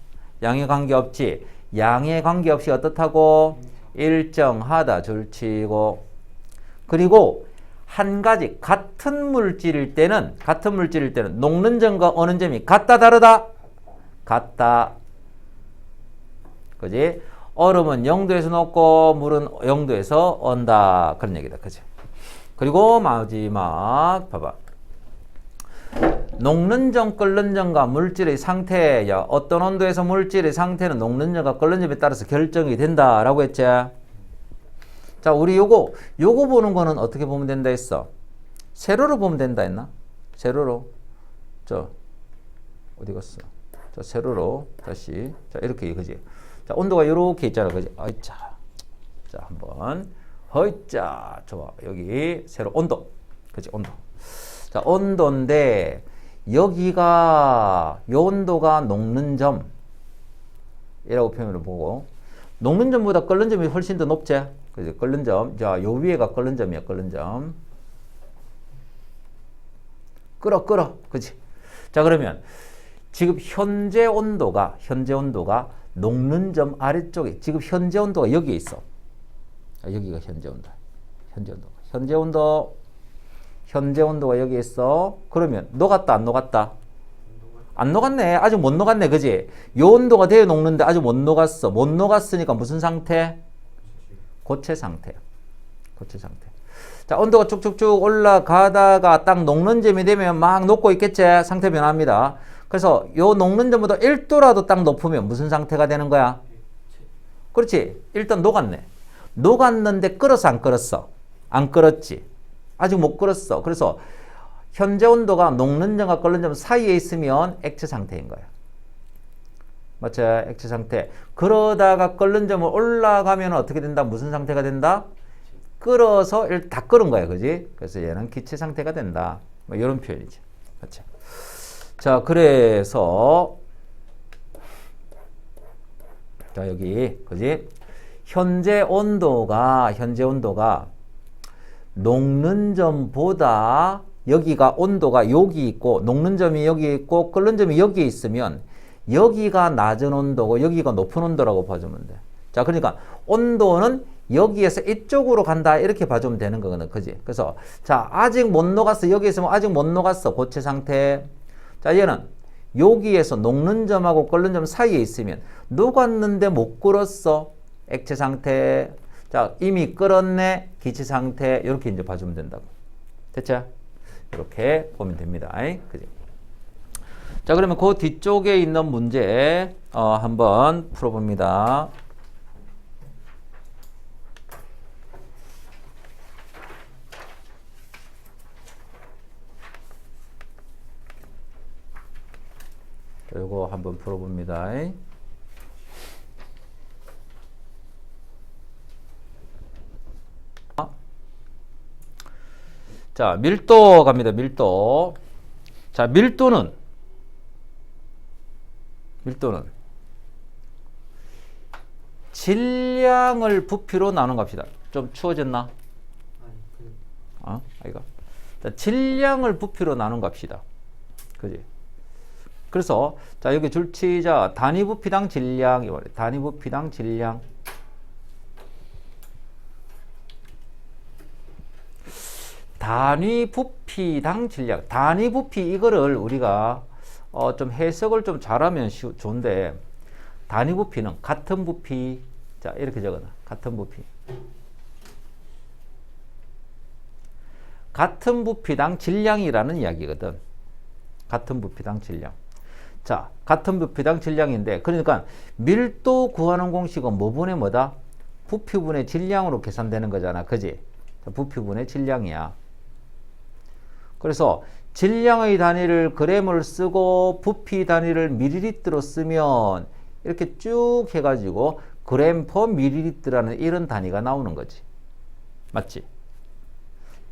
양의 관계 없지. 양의 관계 없이 어떻다고? 일정하다. 줄치고. 그리고 한 가지 같은 물질일 때는 녹는 점과 어는 점이 같다, 다르다? 같다. 그지? 얼음은 0도에서 녹고 물은 0도에서 온다. 그런 얘기다. 그지? 그리고 마지막 봐봐. 녹는 점, 끓는 점과 물질의 상태야. 어떤 온도에서 물질의 상태는 녹는 점과 끓는 점에 따라서 결정이 된다라고 했지. 자, 우리 요거 보는 거는 어떻게 보면 된다 했어? 세로로 보면 된다 했나? 세로로. 저 어디 갔어? 자, 세로로 다시. 자, 이렇게 그지? 자, 온도가 이렇게 있잖아. 그지? 아이차. 자, 한번 허이자. 좋아. 여기 세로 온도. 그지? 온도. 자, 온도인데 여기가 요 온도가 녹는 점이라고 표현을 보고 녹는 점보다 끓는 점이 훨씬 더 높지? 그지? 끓는 점. 자, 요 위에가 끓는 점이야. 끓는 점. 끓어. 그지? 자, 그러면 지금 현재 온도가 녹는 점 아래쪽에 지금 현재 온도가 여기에 있어. 여기가 현재 온도. 현재 온도가 여기 있어. 그러면 녹았다, 안 녹았다? 안 녹았네. 아직 못 녹았네. 그지? 요 온도가 되어 녹는데 아직 못 녹았어. 못 녹았으니까 무슨 상태? 고체 상태. 자, 온도가 쭉쭉쭉 올라가다가 딱 녹는 점이 되면 막 녹고 있겠지? 상태 변합니다. 그래서 요 녹는 점보다 1도라도 딱 높으면 무슨 상태가 되는 거야? 그렇지. 일단 녹았네. 녹았는데 끓었어, 안 끓었어? 안 끓었지. 아직 못 끓었어. 그래서 현재 온도가 녹는 점과 끓는 점 사이에 있으면 액체 상태인 거야. 맞죠? 액체 상태. 그러다가 끓는 점을 올라가면 어떻게 된다? 무슨 상태가 된다? 끓어서 다 끓은 거야. 그지? 그래서 얘는 기체 상태가 된다. 뭐 이런 표현이죠. 맞죠? 자, 그래서 자, 여기 그지? 현재 온도가 녹는 점보다 여기가 온도가 여기 있고 녹는 점이 여기 있고 끓는 점이 여기 있으면 여기가 낮은 온도고 여기가 높은 온도라고 봐주면 돼. 자, 그러니까 온도는 여기에서 이쪽으로 간다 이렇게 봐주면 되는 거거든. 그지? 그래서 자, 아직 못 녹았어. 여기 있으면 아직 못 녹았어. 고체 상태. 자, 얘는 여기에서 녹는 점하고 끓는 점 사이에 있으면 녹았는데 못 끓었어. 액체 상태. 자, 이미 끓었네. 기체 상태. 이렇게 이제 봐주면 된다고. 됐죠? 이렇게 보면 됩니다. 그죠? 자, 그러면 그 뒤쪽에 있는 문제 한번 풀어봅니다. 이거 한번 풀어봅니다. 자, 밀도 갑니다. 밀도. 자, 밀도는 질량을 부피로 나눈 갑시다. 좀 추워졌나? 아니 아이가. 자, 질량을 부피로 나눈 갑시다. 그지? 그래서 자 여기 줄치자 단위 부피당 질량이 말이야. 단위 부피당 질량. 단위 부피당 질량. 단위 부피 이거를 우리가 좀 해석을 좀 잘하면 좋은데 단위 부피는 같은 부피. 자 이렇게 적어놔. 같은 부피. 같은 부피당 질량이라는 이야기거든. 같은 부피당 질량. 자, 같은 부피당 질량인데, 그러니까 밀도 구하는 공식은 뭐분의 뭐다? 부피분의 질량으로 계산되는 거잖아. 그지? 자, 부피분의 질량이야. 그래서 질량의 단위를 그램을 쓰고 부피 단위를 밀리리터로 쓰면 이렇게 쭉 해가지고 그램 퍼 밀리리터라는 이런 단위가 나오는 거지. 맞지?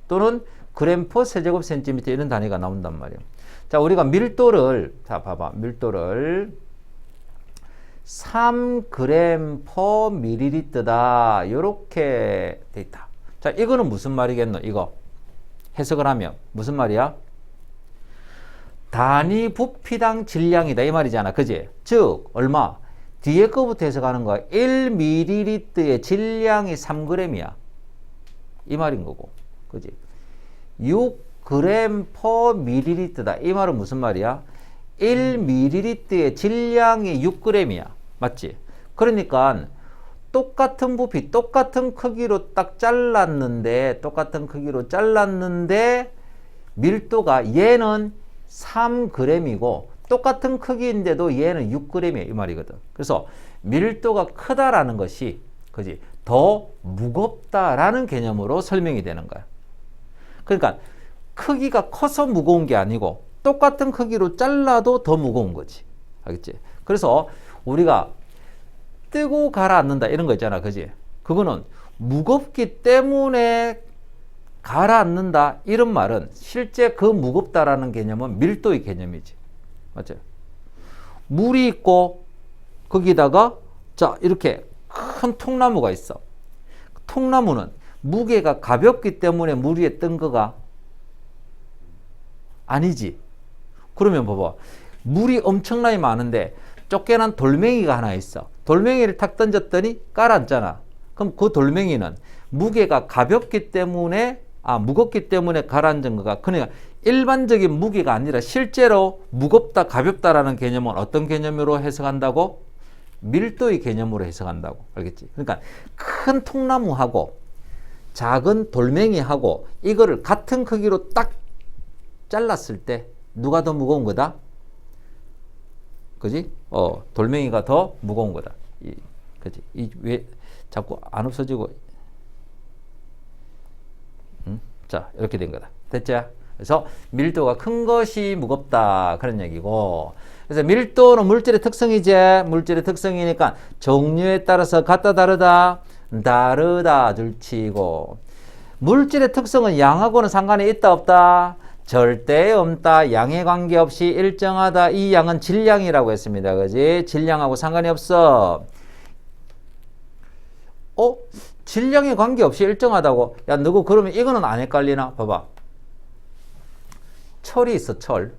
또는 그램 퍼 세제곱 센티미터 이런 단위가 나온단 말이에요. 자, 우리가 밀도를, 자, 봐봐. 밀도를 3g 퍼 밀리리터다. 요렇게 돼 있다. 자, 이거는 무슨 말이겠노? 이거. 해석을 하면 무슨 말이야? 단위 부피당 질량이다. 이 말이잖아. 그지? 즉, 얼마? 뒤에 거부터 해석하는 거야. 1ml의 질량이 3g이야. 이 말인 거고. 그지? 6g per 밀리리터다. 이 말은 무슨 말이야? 1ml의 질량이 6g이야. 맞지? 그러니까 똑같은 부피, 똑같은 크기로 딱 잘랐는데, 밀도가 얘는 3g이고 똑같은 크기인데도 얘는 6g이야. 이 말이거든. 그래서 밀도가 크다라는 것이, 그지? 더 무겁다라는 개념으로 설명이 되는 거야. 그러니까 크기가 커서 무거운 게 아니고 똑같은 크기로 잘라도 더 무거운 거지. 알겠지? 그래서 우리가 뜨고 가라앉는다 이런 거 있잖아. 그지? 그거는 무겁기 때문에 가라앉는다 이런 말은 실제 그 무겁다라는 개념은 밀도의 개념이지. 맞죠? 물이 있고 거기다가 자 이렇게 큰 통나무가 있어. 통나무는 무게가 가볍기 때문에 물 위에 뜬 거가 아니지. 그러면 봐봐. 물이 엄청나게 많은데 쫓겨난 돌멩이가 하나 있어. 돌멩이를 탁 던졌더니 깔아앉잖아. 그럼 그 돌멩이는 무게가 가볍기 때문에 무겁기 때문에 가라앉은 거가 그러니까 일반적인 무게가 아니라 실제로 무겁다 가볍다라는 개념은 어떤 개념으로 해석한다고? 밀도의 개념으로 해석한다고. 알겠지? 그러니까 큰 통나무하고 작은 돌멩이하고 이거를 같은 크기로 딱 잘랐을 때 누가 더 무거운 거다? 그지? 돌멩이가 더 무거운 거다. 그지? 왜 자꾸 안 없어지고? 자, 이렇게 된 거다. 됐죠? 그래서 밀도가 큰 것이 무겁다. 그런 얘기고. 그래서 밀도는 물질의 특성이지. 물질의 특성이니까 종류에 따라서 같다 다르다. 다르다 줄치고. 물질의 특성은 양하고는 상관이 있다 없다? 절대 없다. 양에 관계없이 일정하다. 이 양은 질량이라고 했습니다. 그지? 질량하고 상관이 없어. 질량에 관계없이 일정하다고? 야, 너고 그러면 이거는 안 헷갈리나? 봐봐. 철이 있어, 철.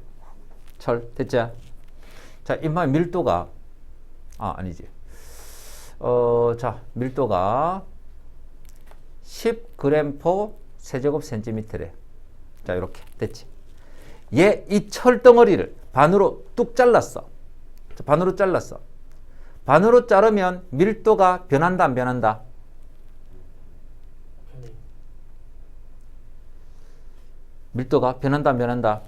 됐죠? 자, 이만 밀도가, 아니지. 자, 밀도가 10g per 세제곱 센티미터래. 자, 이렇게 됐지. 이 철덩어리를 반으로 뚝 잘랐어. 자, 반으로 잘랐어. 반으로 자르면 밀도가 변한다, 안 변한다? 밀도가 변한다, 안 변한다?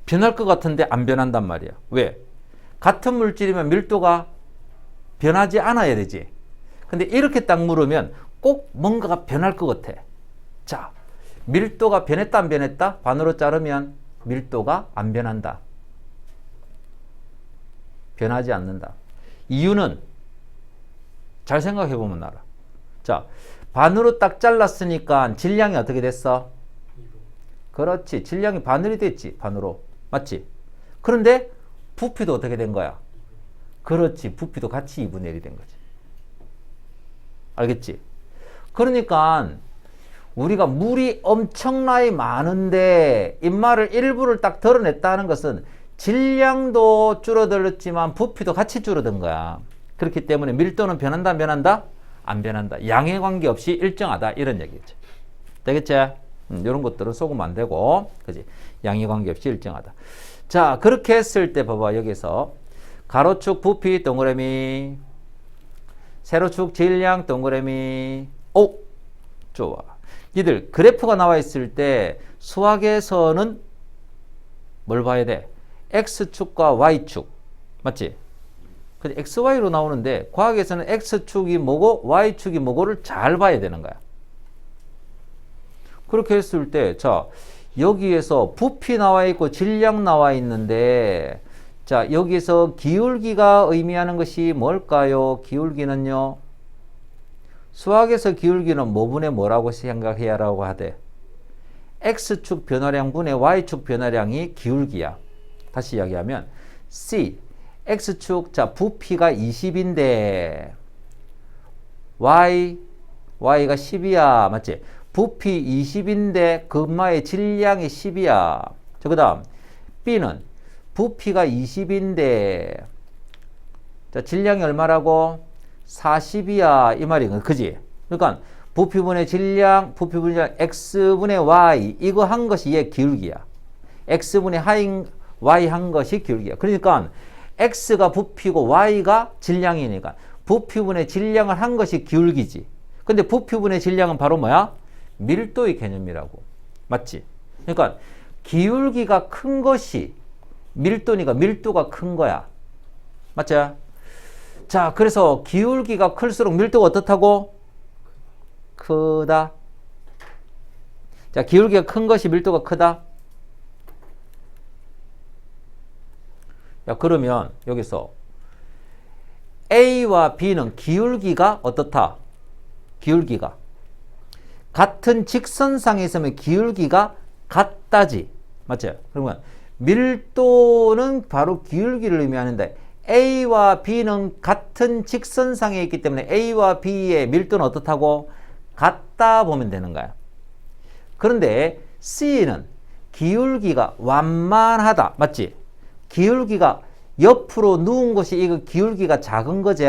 변할 것 같은데 안 변한단 말이야. 왜? 같은 물질이면 밀도가 변하지 않아야 되지. 근데 이렇게 딱 물으면 꼭 뭔가가 변할 것 같아. 자, 밀도가 변했다, 안 변했다? 반으로 자르면 밀도가 안 변한다. 변하지 않는다. 이유는 잘 생각해 보면 알아. 자, 반으로 딱 잘랐으니까 질량이 어떻게 됐어? 그렇지. 질량이 반으로 됐지. 반으로. 맞지? 그런데 부피도 어떻게 된 거야? 그렇지. 부피도 같이 2분의 1이 된 거지. 알겠지? 그러니까 우리가 물이 엄청나게 많은데 입마를 일부를 딱 드러냈다는 것은 질량도 줄어들었지만 부피도 같이 줄어든 거야. 그렇기 때문에 밀도는 변한다, 안 변한다? 안 변한다. 양에 관계없이 일정하다. 이런 얘기죠. 되겠지? 이런 것들은 속으면 안 되고, 그지? 양에 관계없이 일정하다. 자, 그렇게 했을 때 봐봐. 여기서 가로축 부피 동그라미, 세로축 질량 동그라미. 오, 좋아. 니들 그래프가 나와 있을 때 수학에서는 뭘 봐야 돼? X축과 Y축. 맞지? 근데 XY로 나오는데 과학에서는 X축이 뭐고 Y축이 뭐고를 잘 봐야 되는 거야. 그렇게 했을 때, 자, 여기에서 부피 나와 있고 질량 나와 있는데, 자, 여기서 기울기가 의미하는 것이 뭘까요? 기울기는요. 수학에서 기울기는 뭐분의 뭐라고 생각해야 라고 하대? X축 변화량 분의 Y축 변화량이 기울기야. 다시 이야기하면 C, X축, 자, 부피가 20인데 Y가 10이야. 맞지? 부피 20인데 금마의 질량이 10이야. 자, 그 다음 B는 부피가 20인데 자, 질량이 얼마라고? 40이야. 이 말이야. 그지? 그러니까 부피분의 질량, 부피분의 질량, X분의 Y 이거 한 것이 얘 기울기야. X분의 Y 한 것이 기울기야. 그러니까 X가 부피고 Y가 질량이니까 부피분의 질량을 한 것이 기울기지. 근데 부피분의 질량은 바로 뭐야? 밀도의 개념이라고. 맞지? 그러니까 기울기가 큰 것이 밀도니까 밀도가 큰 거야. 맞지? 자, 그래서 기울기가 클수록 밀도가 어떻다고? 크다. 자, 기울기가 큰 것이 밀도가 크다. 야, 그러면 여기서 A와 B는 기울기가 어떻다? 기울기가 같은 직선상에 있으면 기울기가 같다지. 맞죠? 그러면 밀도는 바로 기울기를 의미하는데 A와 B는 같은 직선상에 있기 때문에 A와 B의 밀도는 어떻다고? 같다 보면 되는 거야. 그런데 C는 기울기가 완만하다. 맞지? 기울기가 옆으로 누운 것이 이거 기울기가 작은 거지.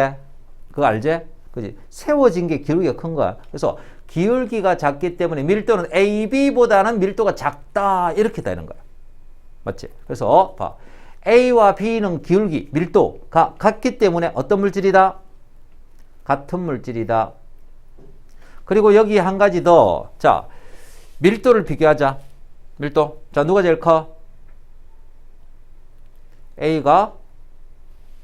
그거 알지? 그지? 세워진 게 기울기가 큰 거야. 그래서 기울기가 작기 때문에 밀도는 AB보다는 밀도가 작다. 이렇게 되는 거야. 맞지? 그래서 봐. A와 B는 기울기, 밀도가 같기 때문에 어떤 물질이다? 같은 물질이다. 그리고 여기 한 가지 더. 자, 밀도를 비교하자. 밀도. 자, 누가 제일 커? A가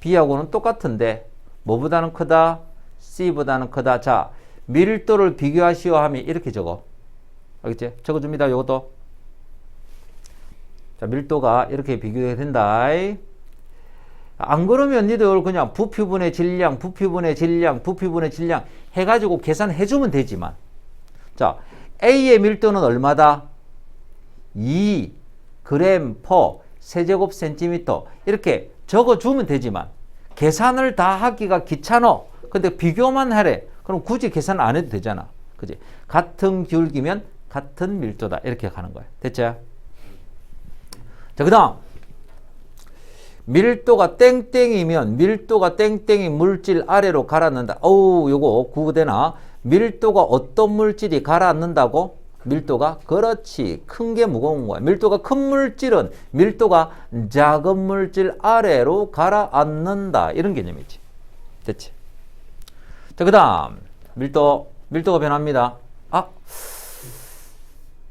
B하고는 똑같은데 뭐보다는 크다? C보다는 크다. 자, 밀도를 비교하시오 하면 이렇게 적어. 알겠지? 적어줍니다. 요것도. 자, 밀도가 이렇게 비교가 된다. 안 그러면 니들 그냥 부피분의 질량, 부피분의 질량, 부피분의 질량 해가지고 계산해주면 되지만. 자, A의 밀도는 얼마다? 2 g per 세제곱 센티미터 이렇게 적어주면 되지만 계산을 다 하기가 귀찮아. 근데 비교만 하래. 그럼 굳이 계산 안 해도 되잖아. 그지? 같은 기울기면 같은 밀도다. 이렇게 가는 거야. 됐죠? 자, 그 다음 밀도가 땡땡이면 밀도가 땡땡이 물질 아래로 가라앉는다. 어우, 요거 구구되나? 밀도가 어떤 물질이 가라앉는다고? 밀도가? 그렇지. 큰 게 무거운 거야. 밀도가 큰 물질은 밀도가 작은 물질 아래로 가라앉는다. 이런 개념이지. 됐지? 자, 그 다음 밀도가 변합니다.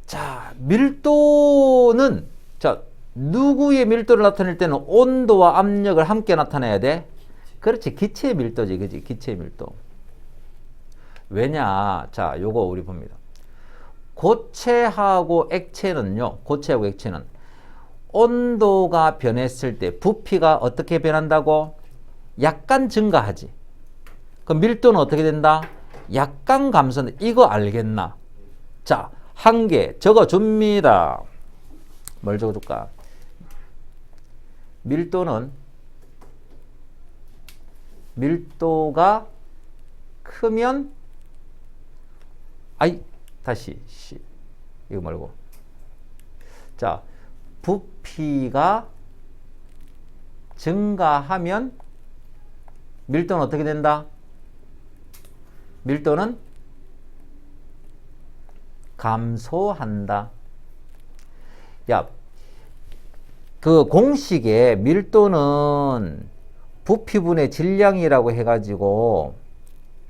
자, 밀도는 자, 누구의 밀도를 나타낼 때는 온도와 압력을 함께 나타내야 돼? 그렇지. 기체의 밀도지. 그지? 기체의 밀도. 왜냐? 자, 요거 우리 봅니다. 고체하고 액체는요. 고체하고 액체는 온도가 변했을 때 부피가 어떻게 변한다고? 약간 증가하지. 그럼 밀도는 어떻게 된다? 약간 감소한다. 이거 알겠나? 자, 한 개 적어줍니다. 뭘 적어줄까? 밀도가 크면 아이, 다시, 씨. 이거 말고. 자, 부피가 증가하면 밀도는 어떻게 된다? 밀도는 감소한다. 야, 그 공식에 밀도는 부피분의 질량이라고 해가지고,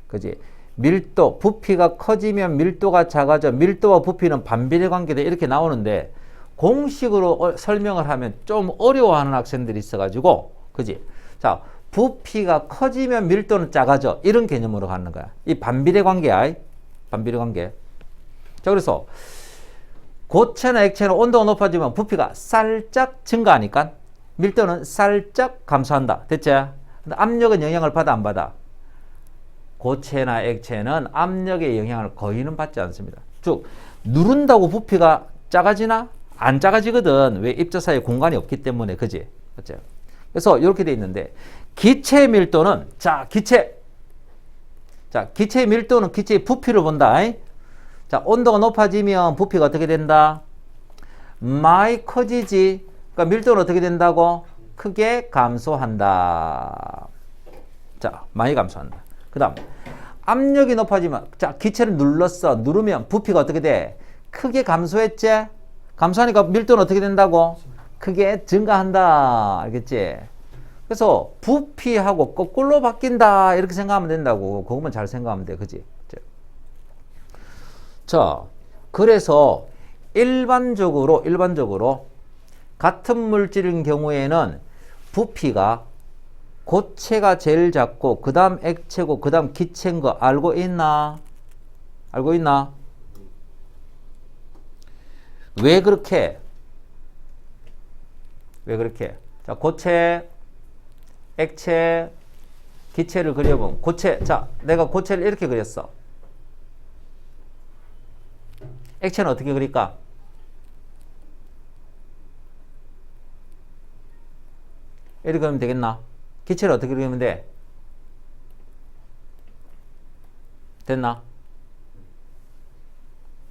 그지? 밀도, 부피가 커지면 밀도가 작아져. 밀도와 부피는 반비례 관계다. 이렇게 나오는데, 공식으로 설명을 하면 좀 어려워하는 학생들이 있어가지고, 그지? 자, 부피가 커지면 밀도는 작아져. 이런 개념으로 가는 거야. 이 반비례 관계야. 반비례 관계. 자, 그래서, 고체나 액체는 온도가 높아지면 부피가 살짝 증가하니까 밀도는 살짝 감소한다. 됐지? 근데 압력은 영향을 받아 안 받아? 고체나 액체는 압력의 영향을 거의는 받지 않습니다. 즉 누른다고 부피가 작아지나? 안 작아지거든. 왜? 입자 사이에 공간이 없기 때문에. 그지? 그치? 그래서 이렇게 돼 있는데 기체의 밀도는 기체의 밀도는 기체의 부피를 본다. 자, 온도가 높아지면 부피가 어떻게 된다? 많이 커지지. 그러니까 밀도는 어떻게 된다고? 크게 감소한다. 자, 많이 감소한다. 그 다음, 압력이 높아지면, 자, 기체를 눌렀어. 누르면 부피가 어떻게 돼? 크게 감소했지? 감소하니까 밀도는 어떻게 된다고? 크게 증가한다. 알겠지? 그래서 부피하고 거꾸로 바뀐다. 이렇게 생각하면 된다고. 그것만 잘 생각하면 돼. 그지? 자, 그래서 일반적으로 같은 물질인 경우에는 부피가 고체가 제일 작고 그 다음 액체고 그 다음 기체인 거 알고 있나? 알고 있나? 왜 그렇게? 왜 그렇게? 자, 고체, 액체, 기체를 그려보면 고체, 자, 내가 고체를 이렇게 그렸어. 액체는 어떻게 그릴까? 이렇게 그리면 되겠나? 기체를 어떻게 그리면 돼? 됐나?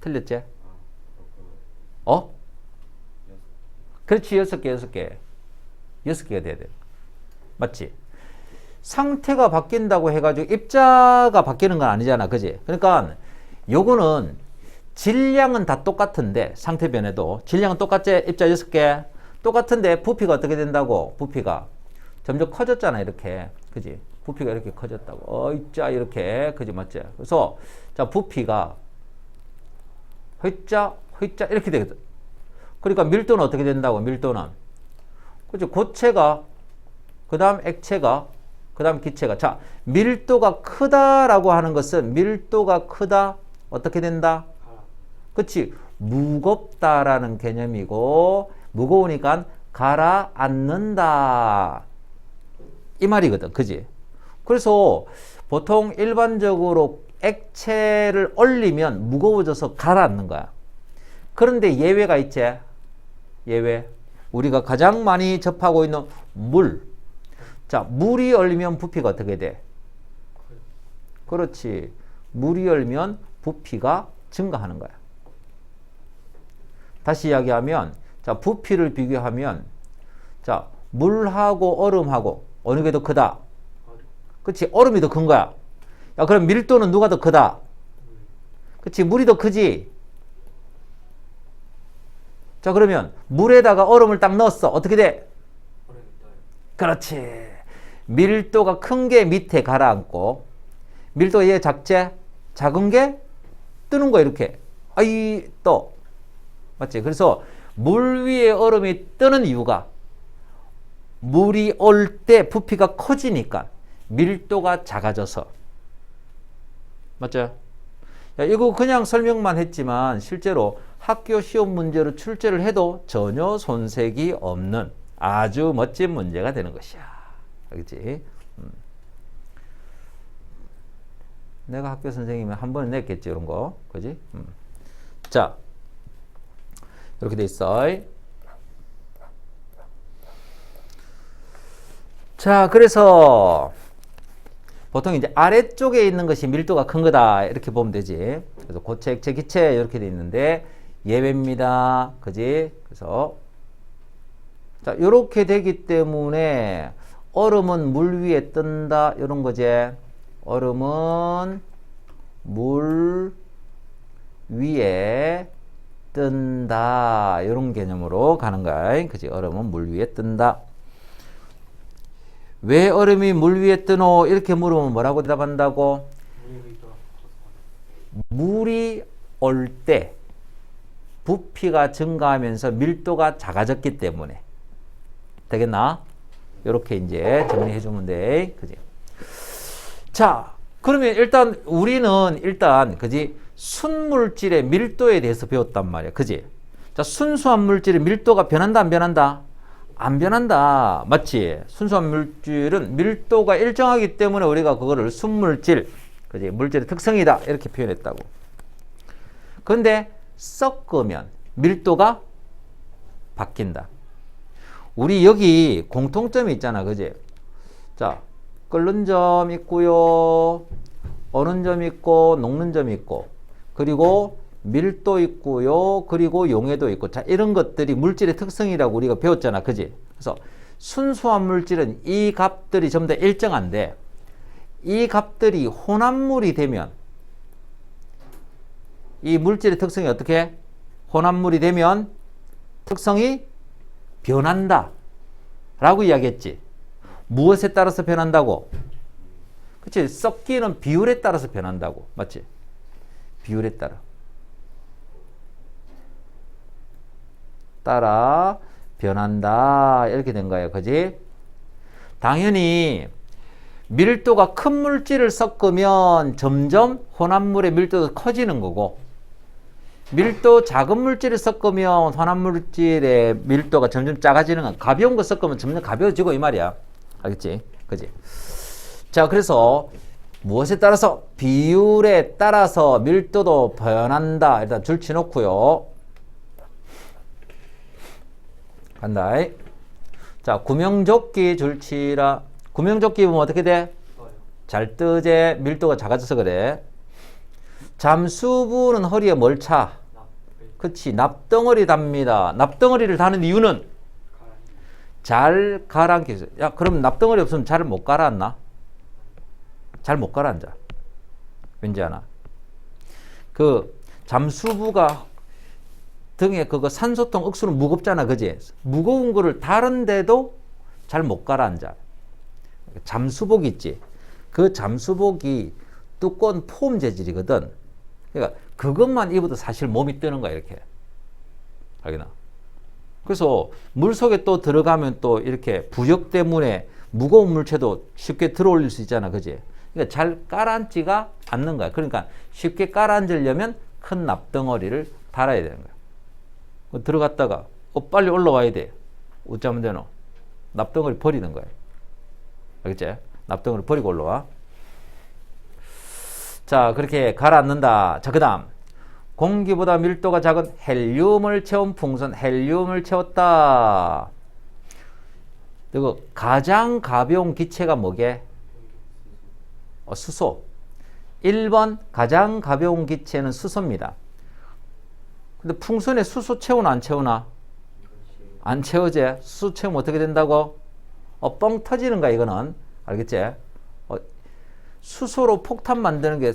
틀렸지? 어? 그렇지, 6개. 6개가 돼야 돼. 맞지? 상태가 바뀐다고 해가지고 입자가 바뀌는 건 아니잖아. 그지? 그러니까 요거는 질량은 다 똑같은데 상태 변해도 질량은 똑같지? 입자 6개 똑같은데 부피가 어떻게 된다고? 부피가 점점 커졌잖아. 이렇게. 그지? 부피가 이렇게 커졌다고. 입자 이렇게. 그지? 맞지? 그래서 자, 부피가 회자 이렇게 되거든. 그러니까 밀도는 어떻게 된다고? 밀도는 그지? 고체가 그 다음 액체가 그 다음 기체가. 자, 밀도가 크다라고 하는 것은 밀도가 크다 어떻게 된다? 그치? 무겁다라는 개념이고 무거우니까 가라앉는다 이 말이거든. 그지? 그래서 보통 일반적으로 액체를 올리면 무거워져서 가라앉는 거야. 그런데 예외가 있지? 예외. 우리가 가장 많이 접하고 있는 물. 자, 물이 얼면 부피가 어떻게 돼? 그렇지. 물이 얼면 부피가 증가하는 거야. 다시 이야기하면, 자, 부피를 비교하면, 자, 물하고 얼음하고 어느 게 더 크다? 그치? 얼음이 더 큰 거야. 야, 그럼 밀도는 누가 더 크다? 그치? 물이 더 크지? 자, 그러면 물에다가 얼음을 딱 넣었어. 어떻게 돼? 그렇지. 밀도가 큰 게 밑에 가라앉고, 밀도가 얘 작지? 작은 게 뜨는 거야, 이렇게. 아이, 떠. 맞지? 그래서 물 위에 얼음이 뜨는 이유가 물이 올 때 부피가 커지니까 밀도가 작아져서. 맞죠? 야, 이거 그냥 설명만 했지만 실제로 학교 시험 문제로 출제를 해도 전혀 손색이 없는 아주 멋진 문제가 되는 것이야. 알겠지? 내가 학교 선생님이 한 번은 냈겠지, 이런 거. 그지? 자, 이렇게 돼 있어. 자, 그래서 보통 이제 아래쪽에 있는 것이 밀도가 큰 거다. 이렇게 보면 되지. 그래서 고체, 액체, 기체 이렇게 돼 있는데 예외입니다. 그지? 그래서 자, 이렇게 되기 때문에 얼음은 물 위에 뜬다 이런 거지. 얼음은 물 위에 뜬다 이런 개념으로 가는 거야. 그지? 얼음은 물 위에 뜬다. 왜 얼음이 물 위에 뜨노? 이렇게 물으면 뭐라고 대답한다고? 물이 올 때 부피가 증가하면서 밀도가 작아졌기 때문에. 되겠나? 이렇게 이제 정리해 주면 돼. 그지? 자, 그러면 일단 우리는 그지? 순물질의 밀도에 대해서 배웠단 말이야. 그지? 자, 순수한 물질의 밀도가 변한다, 안 변한다? 안 변한다. 맞지? 순수한 물질은 밀도가 일정하기 때문에 우리가 그거를 순물질, 그지? 물질의 특성이다. 이렇게 표현했다고. 근데 섞으면 밀도가 바뀐다. 우리 여기 공통점이 있잖아. 그지? 자, 끓는 점 있고요. 어는 점 있고, 녹는 점 있고, 그리고 밀도 있고요. 그리고 용해도 있고. 자, 이런 것들이 물질의 특성이라고 우리가 배웠잖아. 그지? 그래서 순수한 물질은 이 값들이 전부 다 일정한데 이 값들이 혼합물이 되면 이 물질의 특성이 어떻게? 혼합물이 되면 특성이 변한다. 라고 이야기했지. 무엇에 따라서 변한다고? 그치? 섞이는 비율에 따라서 변한다고. 맞지? 비율에 따라 변한다. 이렇게 된 거예요. 그지? 당연히 밀도가 큰 물질을 섞으면 점점 혼합물의 밀도가 커지는 거고 밀도 작은 물질을 섞으면 혼합물질의 밀도가 점점 작아지는 거. 가벼운 거 섞으면 점점 가벼워지고 이 말이야. 알겠지? 그지? 자, 그래서 무엇에 따라서? 비율에 따라서 밀도도 변한다. 일단 줄치 놓고요. 간다. 자, 구명조끼 줄치라. 구명조끼 보면 어떻게 돼? 잘 뜨제. 밀도가 작아져서 그래. 잠수부는 허리에 뭘 차? 그치, 납덩어리 답니다. 납덩어리를 다는 이유는 잘 가라앉기 위해서. 야, 그럼 납덩어리 없으면 잘 못 가라앉나? 잘 못 가라앉아. 왠지 아나? 그 잠수부가 등에 그거 산소통 억수는 무겁잖아. 그지? 무거운 거를 다른데도 잘 못 가라앉아. 잠수복 있지? 그 잠수복이 두꺼운 폼 재질이거든. 그러니까 그것만 입어도 사실 몸이 뜨는 거야. 이렇게. 알겠나? 그래서 물속에 또 들어가면 또 이렇게 부력 때문에 무거운 물체도 쉽게 들어올릴 수 있잖아. 그지? 그러니까 잘 깔아앉지가 않는 거야. 그러니까 쉽게 깔아앉으려면 큰 납덩어리를 달아야 되는 거야. 들어갔다가 빨리 올라와야 돼. 어쩌면 되노? 납덩어리 버리는 거야. 알겠지? 납덩어리 버리고 올라와. 자, 그렇게 가라앉는다. 자, 그 다음 공기보다 밀도가 작은 헬륨을 채운 풍선. 헬륨을 채웠다. 그리고 가장 가벼운 기체가 뭐게? 수소. 1번 가장 가벼운 기체는 수소입니다. 근데 풍선에 수소 채우나 안 채우나? 안 채우지. 수소 채우면 어떻게 된다고? 뻥 터지는 거야 이거는. 알겠지? 수소로 폭탄 만드는 게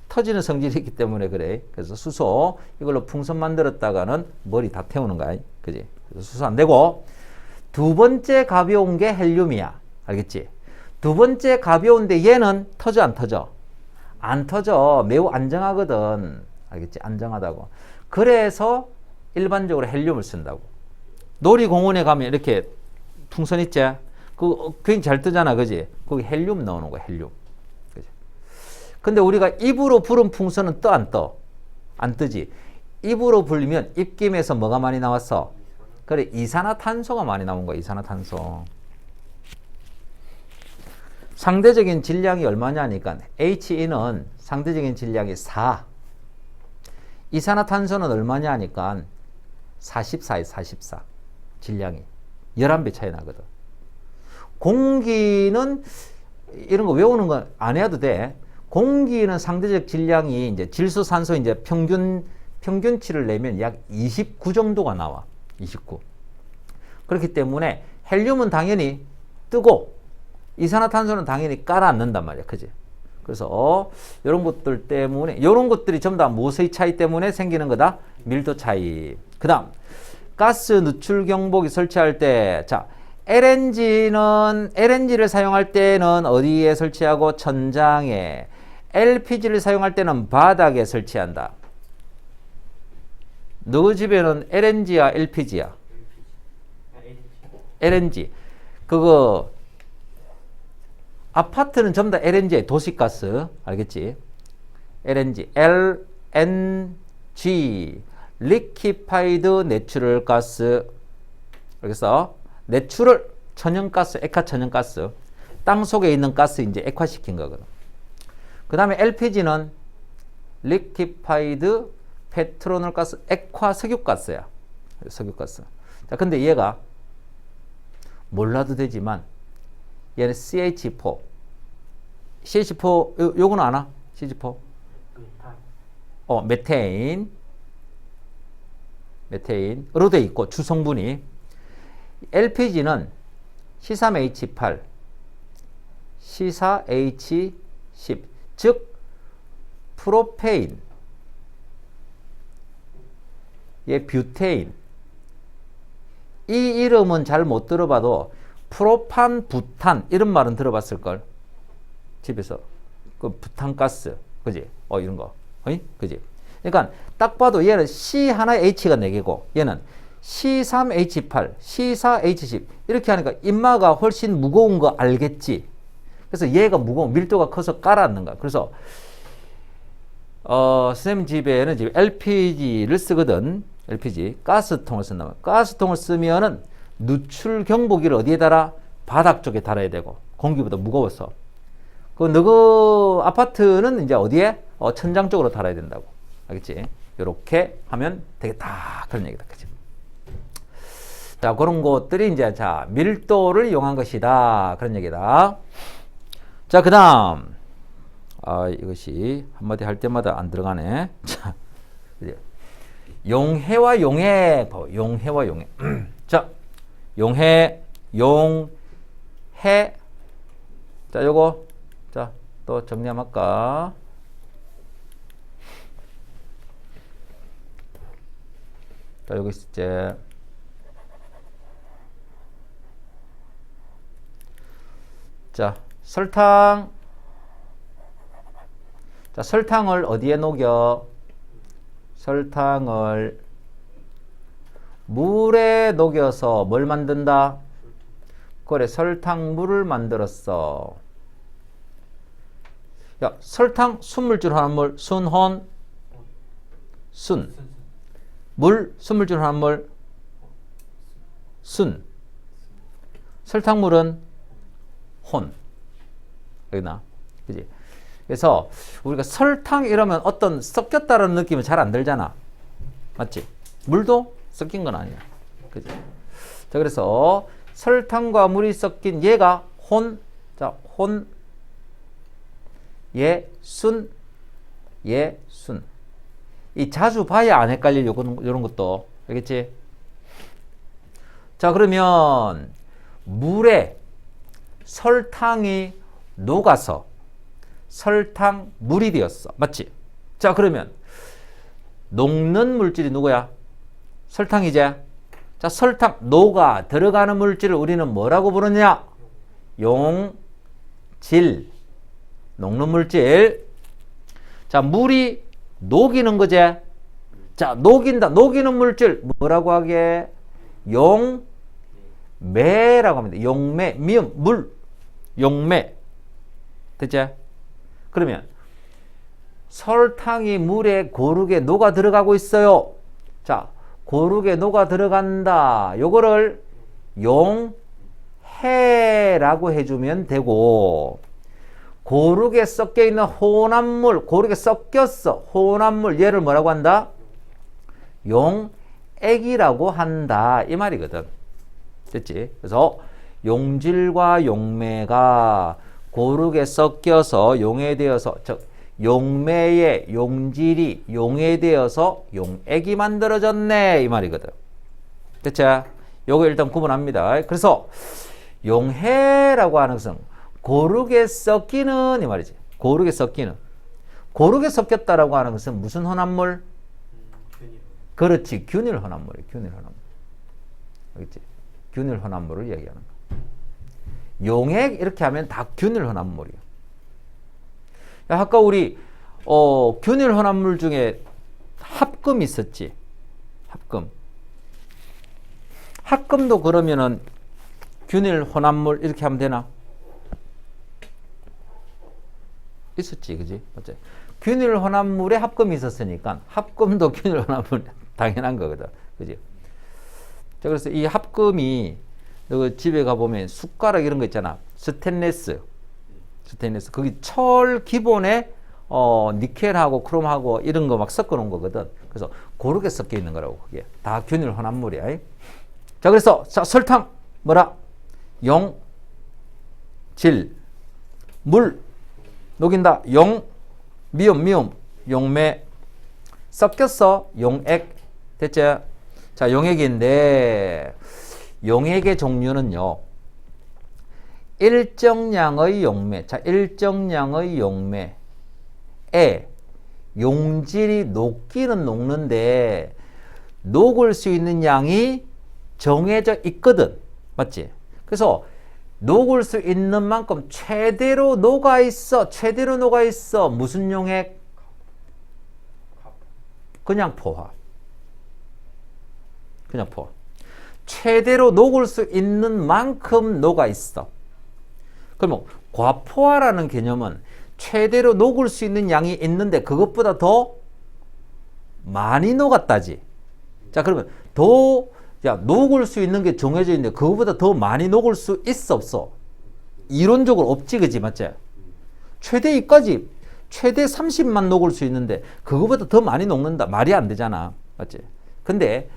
터지는 성질이 있기 때문에 그래. 그래서 수소 이걸로 풍선 만들었다가는 머리 다 태우는 거야. 그지? 그래서 수소 안 되고 두 번째 가벼운 게 헬륨이야. 알겠지? 두 번째 가벼운데 얘는 터져 안 터져? 안 터져. 매우 안정하거든. 알겠지? 안정하다고. 그래서 일반적으로 헬륨을 쓴다고. 놀이공원에 가면 이렇게 풍선 있지? 그거 굉장히 잘 뜨잖아. 그지? 거기 헬륨 넣어놓은 거야. 헬륨. 그지? 근데 우리가 입으로 불은 풍선은 떠 안 떠? 안 뜨지. 입으로 불리면 입김에서 뭐가 많이 나왔어? 그래, 이산화탄소가 많이 나온 거야. 이산화탄소. 상대적인 질량이 얼마냐니까 HE는 상대적인 질량이 4. 이산화탄소는 얼마냐니까 44에 44. 질량이 11배 차이 나거든. 공기는 이런 거 외우는 거 안 해도 돼. 공기는 상대적 질량이 이제 질소, 산소 이제 평균치를 내면 약 29 정도가 나와. 29. 그렇기 때문에 헬륨은 당연히 뜨고 이산화탄소는 당연히 깔아앉는단 말이야. 그지? 그래서 이런 것들 때문에 이런 것들이 전부 다 무엇의 차이 때문에 생기는 거다? 밀도 차이. 그다음 가스 누출 경보기 설치할 때 자, LNG를 사용할 때는 어디에 설치하고 천장에, LPG를 사용할 때는 바닥에 설치한다. 너 집에는 LNG야, LPG야? LNG. 그거 아파트는 전부 다 LNG, 도시가스. 알겠지? LNG, LNG, Liquefied Natural Gas. 그래서 내추럴 천연가스, 액화 천연가스. 땅 속에 있는 가스 이제 액화시킨 거거든. 그 다음에 LPG는 Liquefied Petroleum Gas, 액화 석유가스야. 석유가스. 자, 근데 얘가 몰라도 되지만 얘는 CH4. CH4 요거는 아나? CH4. 메테인으로 돼 있고 주성분이. LPG는 C3H8, C4H10, 즉 프로페인, 얘 뷰테인. 이 이름은 잘 못 들어봐도 프로판, 부탄 이런 말은 들어봤을걸. 집에서 그 부탄가스, 그지? 이런 거, 그지? 그러니까 딱 봐도 얘는 C 하나에 H가 4개고 얘는 C3H8, C4H10 이렇게 하니까 인마가 훨씬 무거운 거 알겠지? 그래서 얘가 무거운, 밀도가 커서 깔아앉는 거야. 그래서 선생님 집에는 지금 LPG를 쓰거든. LPG 가스통을 쓴다면 가스통을 쓰면은 누출 경보기를 어디에 달아? 바닥 쪽에 달아야 되고 공기보다 무거워서. 너그 아파트는 이제 어디에? 천장 쪽으로 달아야 된다고. 알겠지? 이렇게 하면 되겠다. 그런 얘기다. 그치? 자, 그런 것들이 이제 자, 밀도를 이용한 것이다. 그런 얘기다. 자, 그 다음. 이것이 한마디 할 때마다 안 들어가네. 자, 용해와 용해. 용해와 용해. 자, 용해. 자, 요거. 자, 또 정리 한번 할까? 자, 여기 이제. 자, 설탕. 자, 설탕을 어디에 녹여? 설탕을 물에 녹여서 뭘 만든다? 그래, 설탕물을 만들었어. 야, 설탕, 순물질 화합물, 순혼, 순. 물, 순물질 화합물, 순. 설탕물은 혼. 여기나. 그지? 그래서 우리가 설탕 이러면 어떤 섞였다는 느낌은 잘 안 들잖아. 맞지? 물도 섞인 건 아니야. 그지? 자, 그래서 설탕과 물이 섞인 얘가 혼. 자, 혼. 얘 순. 얘 순. 이 자주 봐야 안 헷갈릴 요런 것도. 알겠지? 자, 그러면 물에 설탕이 녹아서 설탕물이 되었어. 맞지? 자, 그러면 녹는 물질이 누구야? 설탕이지? 자, 설탕, 녹아 들어가는 물질을 우리는 뭐라고 부르냐? 용질. 녹는 물질. 자, 물이 녹이는 거지? 자, 녹인다. 녹이는 물질 뭐라고 하게? 용매라고 합니다. 용매, 미음, 물. 용매. 됐지? 그러면 설탕이 물에 고르게 녹아 들어가고 있어요. 자, 고르게 녹아 들어간다. 요거를 용해라고 해주면 되고, 고르게 섞여 있는 혼합물, 고르게 섞였어. 혼합물, 얘를 뭐라고 한다? 용액이라고 한다. 이 말이거든. 됐지? 그래서 용질과 용매가 고르게 섞여서 용해되어서 즉 용매의 용질이 용해되어서 용액이 만들어졌네 이 말이거든. 됐죠? 요거 일단 구분합니다. 그래서 용해라고 하는 것은 고르게 섞이는 이 말이지. 고르게 섞이는. 고르게 섞였다라고 하는 것은 무슨 혼합물? 균일. 그렇지. 균일 혼합물이에요. 균일 혼합물. 알겠지? 균일 혼합물을 얘기하는 거. 용액 이렇게 하면 다 균일 혼합물이에요. 야, 아까 우리 균일 혼합물 중에 합금 있었지. 합금. 합금도 그러면은 균일 혼합물 이렇게 하면 되나? 있었지, 그지? 맞지? 균일 혼합물에 합금이 있었으니까 합금도 균일 혼합물 당연한 거거든, 그지? 자, 그래서 이 합금이 너 집에 가 보면 숟가락 이런 거 있잖아, 스테인리스 거기 철 기본에 니켈하고 크롬하고 이런 거 막 섞어 놓은 거거든. 그래서 고르게 섞여 있는 거라고 그게 다 균일 혼합물이야. 자, 그래서 자, 설탕 뭐라? 용, 질, 물 녹인다. 용, 미음, 용매 섞였어. 용액 됐죠? 자, 용액인데 용액의 종류는요. 일정량의 용매. 자, 일정량의 용매에 용질이 녹기는 녹는데 녹을 수 있는 양이 정해져 있거든. 맞지? 그래서 녹을 수 있는 만큼 최대로 녹아 있어. 최대로 녹아 있어. 무슨 용액? 그냥 포화. 그냥 포화. 최대로 녹을 수 있는 만큼 녹아 있어. 그러면 과포화라는 개념은 최대로 녹을 수 있는 양이 있는데 그것보다 더 많이 녹았다지. 자, 그러면 녹을 수 있는 게 정해져 있는데 그것보다 더 많이 녹을 수 있어 없어? 이론적으로 없지, 그지? 맞지? 최대 2까지 최대 30만 녹을 수 있는데 그것보다 더 많이 녹는다. 말이 안 되잖아. 맞지? 근데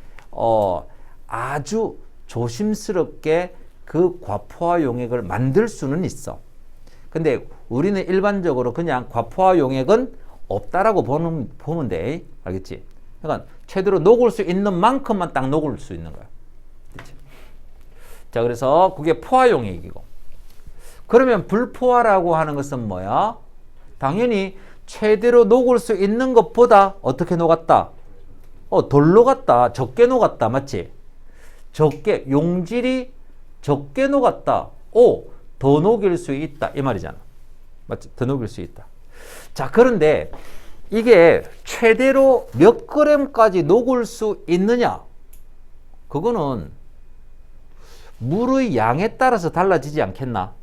아주 조심스럽게 그 과포화 용액을 만들 수는 있어. 근데 우리는 일반적으로 그냥 과포화 용액은 없다라고 보면 돼. 알겠지? 그러니까 최대로 녹을 수 있는 만큼만 딱 녹을 수 있는 거야. 그치? 자, 그래서 그게 포화 용액이고. 그러면 불포화라고 하는 것은 뭐야? 당연히 최대로 녹을 수 있는 것보다 어떻게 녹았다? 덜 녹았다. 적게 녹았다. 맞지? 적게, 용질이 적게 녹았다. 더 녹일 수 있다. 이 말이잖아. 맞지? 더 녹일 수 있다. 자, 그런데 이게 최대로 몇 그램까지 녹을 수 있느냐? 그거는 물의 양에 따라서 달라지지 않겠나?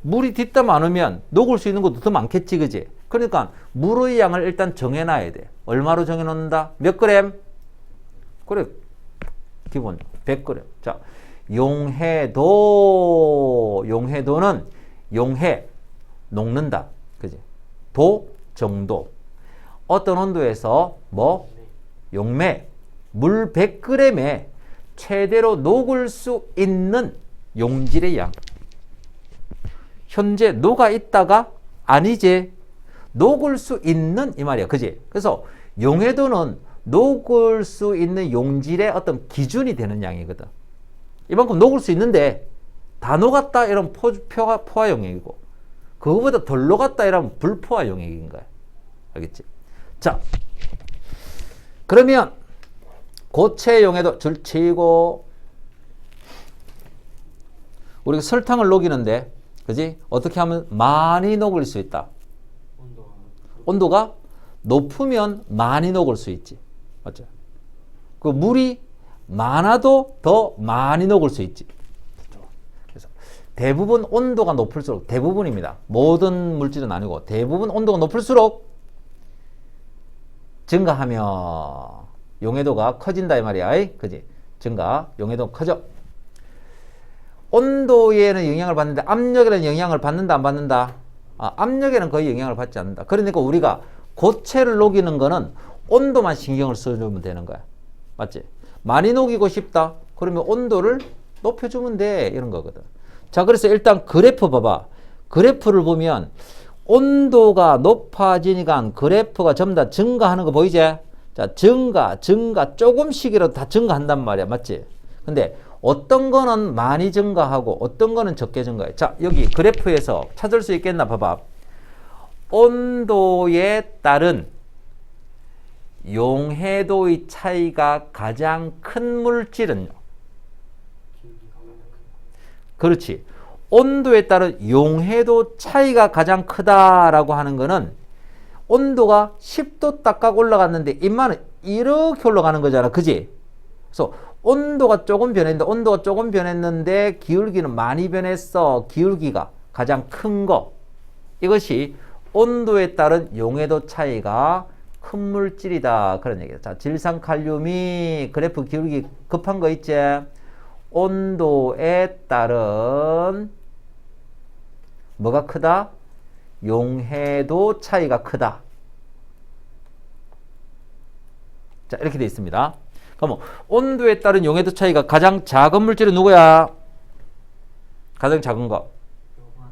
물이 뒤따 많으면 녹을 수 있는 것도 더 많겠지, 그지? 그러니까 물의 양을 일단 정해놔야 돼. 얼마로 정해놓는다? 몇 그램? 그래, 기본 100g. 자, 용해도는 용해, 녹는다. 그지? 정도. 어떤 온도에서 용매, 물 100g에 최대로 녹을 수 있는 용질의 양. 현재 녹아 있다가 아니지. 녹을 수 있는 이 말이야. 그지? 그래서 용해도는 녹을 수 있는 용질의 어떤 기준이 되는 양이거든. 이만큼 녹을 수 있는데 다 녹았다 이러면 포화 용액이고 그거보다 덜 녹았다 이러면 불포화 용액인 거야. 알겠지? 자, 그러면 고체 용해도 줄 치고 우리가 설탕을 녹이는데 그지? 어떻게 하면 많이 녹을 수 있다. 온도가 높으면 많이 녹을 수 있지. 맞죠? 그 물이 많아도 더 많이 녹을 수 있지. 그래서 대부분 온도가 높을수록, 대부분입니다. 모든 물질은 아니고 대부분 온도가 높을수록 증가하며 용해도가 커진다 이 말이야. 그지? 용해도 커져. 온도에는 영향을 받는데 압력에는 영향을 받는다 안 받는다? 압력에는 거의 영향을 받지 않는다. 그러니까 우리가 고체를 녹이는 거는 온도만 신경을 써주면 되는 거야. 맞지? 많이 녹이고 싶다? 그러면 온도를 높여주면 돼. 이런 거거든. 자, 그래서 일단 그래프 봐봐. 그래프를 보면 온도가 높아지니까 그래프가 전부 다 증가하는 거 보이지? 자, 증가 조금씩이라도 다 증가한단 말이야. 맞지? 근데 어떤 거는 많이 증가하고 어떤 거는 적게 증가해. 자, 여기 그래프에서 찾을 수 있겠나 봐봐. 온도에 따른 용해도의 차이가 가장 큰 물질은요. 기울기가 얼마나 큰가? 그렇지. 온도에 따른 용해도 차이가 가장 크다라고 하는 거는 온도가 10도 딱딱 올라갔는데 입만은 이렇게 올라가는 거잖아. 그지? 그래서 온도가 조금 변했는데 기울기는 많이 변했어. 기울기가 가장 큰 거. 이것이 온도에 따른 용해도 차이가 큰 물질이다. 그런 얘기다. 자, 질산칼륨이 그래프 기울기 급한 거 있지? 온도에 따른 뭐가 크다? 용해도 차이가 크다. 자, 이렇게 되어 있습니다. 그럼 온도에 따른 용해도 차이가 가장 작은 물질은 누구야? 가장 작은 거. 요만.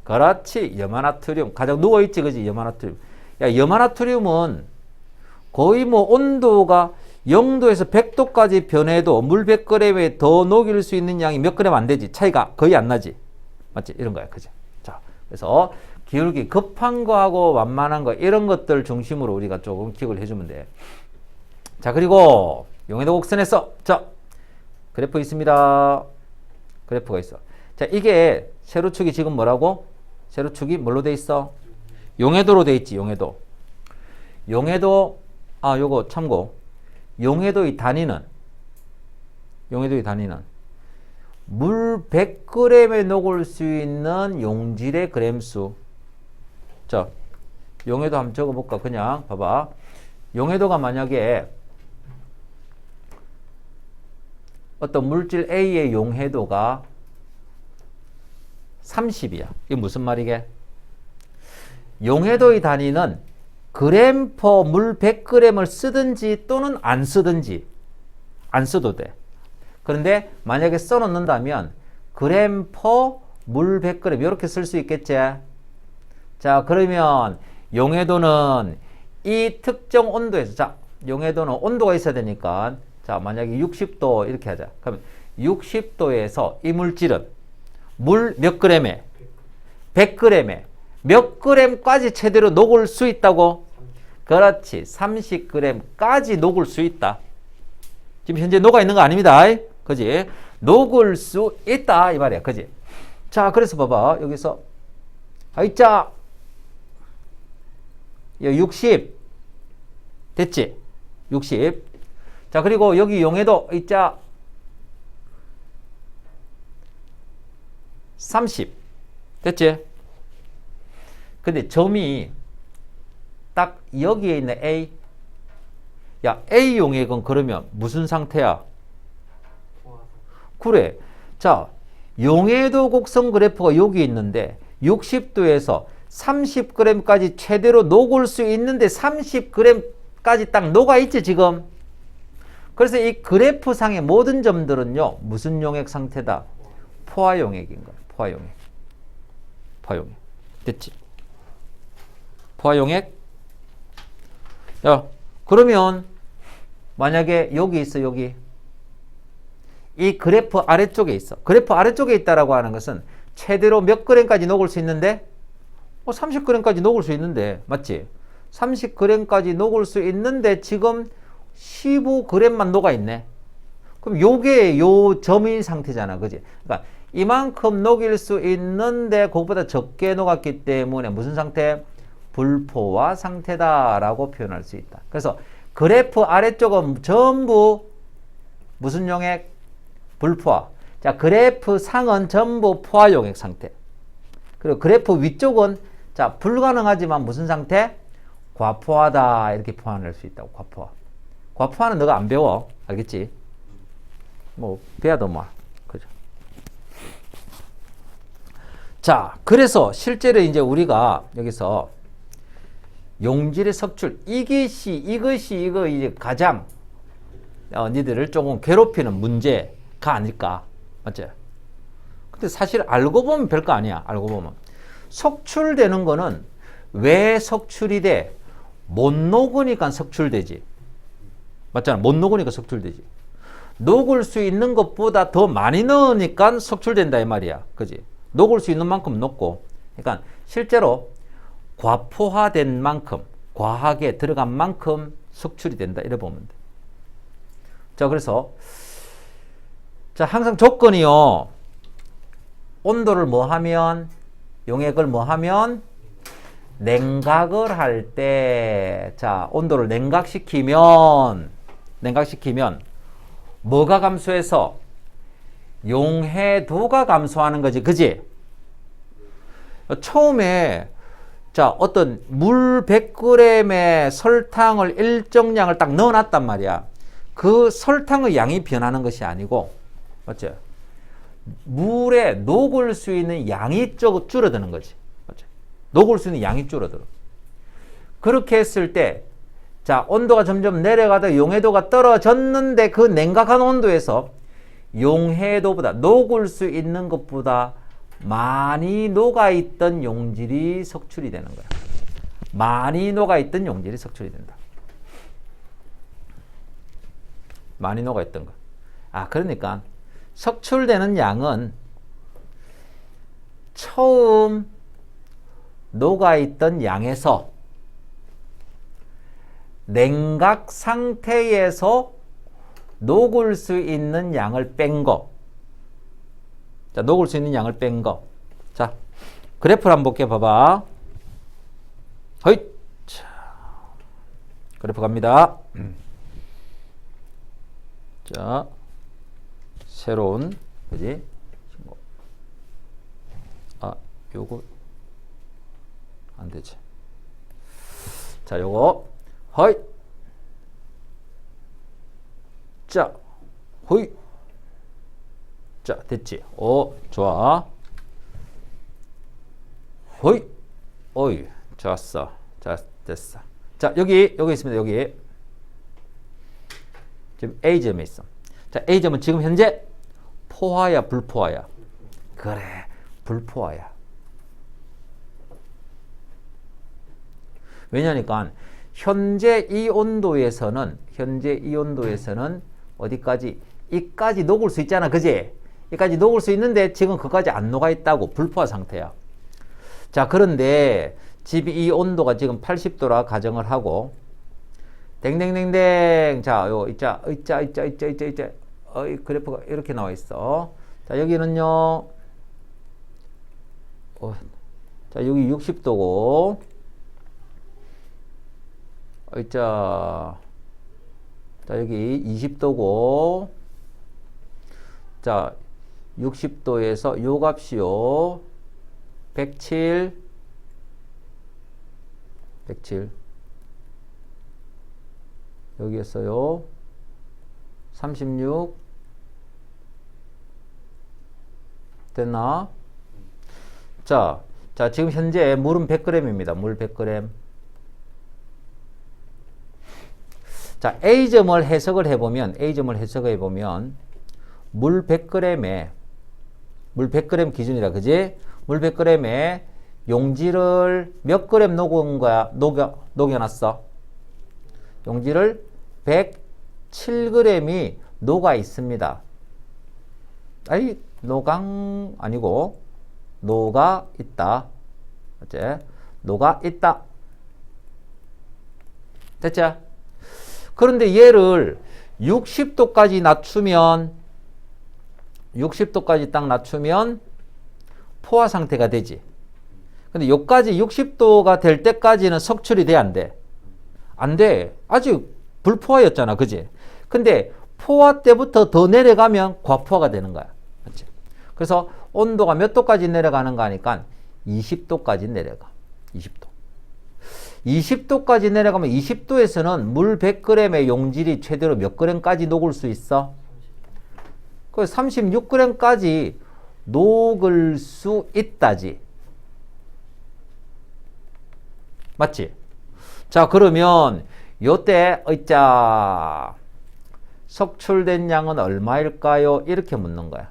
그렇지. 염화나트륨. 가장 누워있지. 그지? 염화나트륨. 야, 염화나트륨은 거의 뭐 온도가 0도에서 100도까지 변해도 물 100g에 더 녹일 수 있는 양이 몇 그램 안 되지. 차이가 거의 안 나지. 맞지? 이런 거야. 그지? 자, 그래서 기울기 급한 거하고 완만한 거 이런 것들 중심으로 우리가 조금 기억을 해주면 돼. 자, 그리고 용해도 곡선에서 자, 그래프 있습니다. 그래프가 있어. 자, 이게 세로축이 지금 뭐라고? 세로축이 뭘로 돼 있어? 용해도로 돼 있지. 용해도. 용해도 요거 참고. 용해도의 단위는 물 100g에 녹을 수 있는 용질의 그램수. 자, 용해도 한번 적어볼까? 그냥 봐봐. 용해도가 만약에 어떤 물질 A의 용해도가 30이야. 이게 무슨 말이게? 용해도의 단위는 그램 퍼 물 100g을 쓰든지 또는 안 쓰든지 안 써도 돼. 그런데 만약에 써놓는다면 그램 퍼 물 100g 이렇게 쓸 수 있겠지. 자, 그러면 용해도는 이 특정 온도에서 자, 용해도는 온도가 있어야 되니까 자, 만약에 60도 이렇게 하자. 그러면 60도에서 이 물질은 물 몇 g에? 100g에 몇 g까지 최대로 녹을 수 있다고? 그렇지. 30g까지 녹을 수 있다. 지금 현재 녹아 있는 거 아닙니다. 그지? 녹을 수 있다. 이 말이야. 그지? 자, 그래서 봐봐. 여기서 있자. 60. 됐지? 60. 자, 그리고 여기 용해도 있자. 30. 됐지? 근데 점이 딱 여기에 있는 A. 야, A 용액은 그러면 무슨 상태야? 포화상. 그래. 자, 용해도 곡선 그래프가 여기 있는데 60도에서 30g까지 최대로 녹을 수 있는데 30g까지 딱 녹아 있지 지금. 그래서 이 그래프 상의 모든 점들은요. 무슨 용액 상태다? 포화 용액인 거야. 포화 용액. 포화 용액. 됐지? 포화 용액. 야, 그러면 만약에 여기 있어. 여기. 이 그래프 아래쪽에 있어. 그래프 아래쪽에 있다라고 하는 것은 최대로 몇 g까지 녹을 수 있는데 30g까지 녹을 수 있는데 맞지? 30g까지 녹을 수 있는데 지금 15g만 녹아 있네. 그럼 요게 요 점인 상태잖아. 그지? 그러니까 이만큼 녹일 수 있는데 그것보다 적게 녹았기 때문에 무슨 상태? 불포화 상태다라고 표현할 수 있다. 그래서 그래프 아래쪽은 전부 무슨 용액? 불포화. 자, 그래프 상은 전부 포화 용액 상태. 그리고 그래프 위쪽은 자, 불가능하지만 무슨 상태? 과포화다. 이렇게 표현할 수 있다고. 과포화. 과포화는 너가 안 배워. 알겠지? 뭐 배워도 뭐. 그죠? 자, 그래서 실제로 이제 우리가 여기서 용질의 섭출 이것이 이제 가장 니들을 조금 괴롭히는 문제가 아닐까. 맞지? 근데 사실 알고 보면 별거 아니야. 알고 보면 석출되는 거는 왜 석출이 돼? 못 녹으니까 석출되지. 맞잖아. 못 녹으니까 석출되지. 녹을 수 있는 것보다 더 많이 넣으니까 석출된다 이 말이야. 그지? 녹을 수 있는 만큼 녹고. 그러니까 실제로 과포화된 만큼, 과하게 들어간 만큼 석출이 된다. 이래 보면 돼. 자, 그래서 자, 항상 조건이요. 온도를 뭐 하면, 용액을 뭐 하면, 냉각을 할 때, 자, 온도를 냉각시키면, 뭐가 감소해서? 용해도가 감소하는 거지. 그지? 처음에, 자, 어떤 물 100g의 설탕을 일정량을 딱 넣어놨단 말이야. 그 설탕의 양이 변하는 것이 아니고, 맞죠? 물에 녹을 수 있는 양이 줄어드는 거지. 맞죠? 녹을 수 있는 양이 줄어들어. 그렇게 했을 때, 자, 온도가 점점 내려가다 용해도가 떨어졌는데 그 냉각한 온도에서 용해도보다 녹을 수 있는 것보다 많이 녹아있던 용질이 석출이 되는 거야. 많이 녹아있던 용질이 석출이 된다. 많이 녹아있던 거. 아, 그러니까 석출되는 양은 처음 녹아있던 양에서 냉각 상태에서 녹을 수 있는 양을 뺀 거. 자, 녹을 수 있는 양을 뺀 거. 자, 그래프를 한번 볼게 봐봐. 허이. 자, 그래프 갑니다. 자, 새로운, 그지? 아, 요거 안 되지. 자, 요거 허이. 자, 허이. 자, 됐지? 오, 좋아. 허이. 어이, 좋았어. 자, 됐어. 자, 여기 있습니다. 여기. 지금 A점에 있어. 자, A점은 지금 현재 포화야, 불포화야? 그래, 불포화야. 왜냐니까 현재 이 온도에서는 어디까지? 이까지 녹을 수 있잖아. 그지? 이까지 녹을 수 있는데 지금 그까지 안 녹아 있다고. 불포화 상태야. 자, 그런데 집이 이 온도가 지금 80도라 가정을 하고 댕댕댕댕. 자, 요 있자. 그래프가 이렇게 나와 있어. 자, 여기는요. 자, 여기 60도고. 자, 여기 20도고. 자, 60도에서 요 값이요. 107. 여기에서요. 36. 됐나? 자, 지금 현재 물은 100g입니다. 물 100g. 자, A점을 해석을 해보면, 물 100g 기준이라, 그지? 물 100g에 용질을 몇 그램 녹은 거야? 녹여놨어. 용질을 107g이 녹아 있습니다. 아니, 아니고, 녹아 있다. 어째? 녹아 있다. 됐죠? 그런데 얘를 60도까지 낮추면, 60도까지 딱 낮추면 포화 상태가 되지. 근데 여기까지 60도가 될 때까지는 석출이 돼, 안 돼? 안 돼. 아직 불포화였잖아. 그지? 근데 포화 때부터 더 내려가면 과포화가 되는 거야. 그치? 그래서 온도가 몇 도까지 내려가는가 하니까 20도까지 내려가. 20도까지 내려가면 20도에서는 물 100g의 용질이 최대로 몇 g까지 녹을 수 있어? 그 36g까지 녹을 수 있다지. 맞지? 자, 그러면 요때 석출된 양은 얼마일까요? 이렇게 묻는 거야.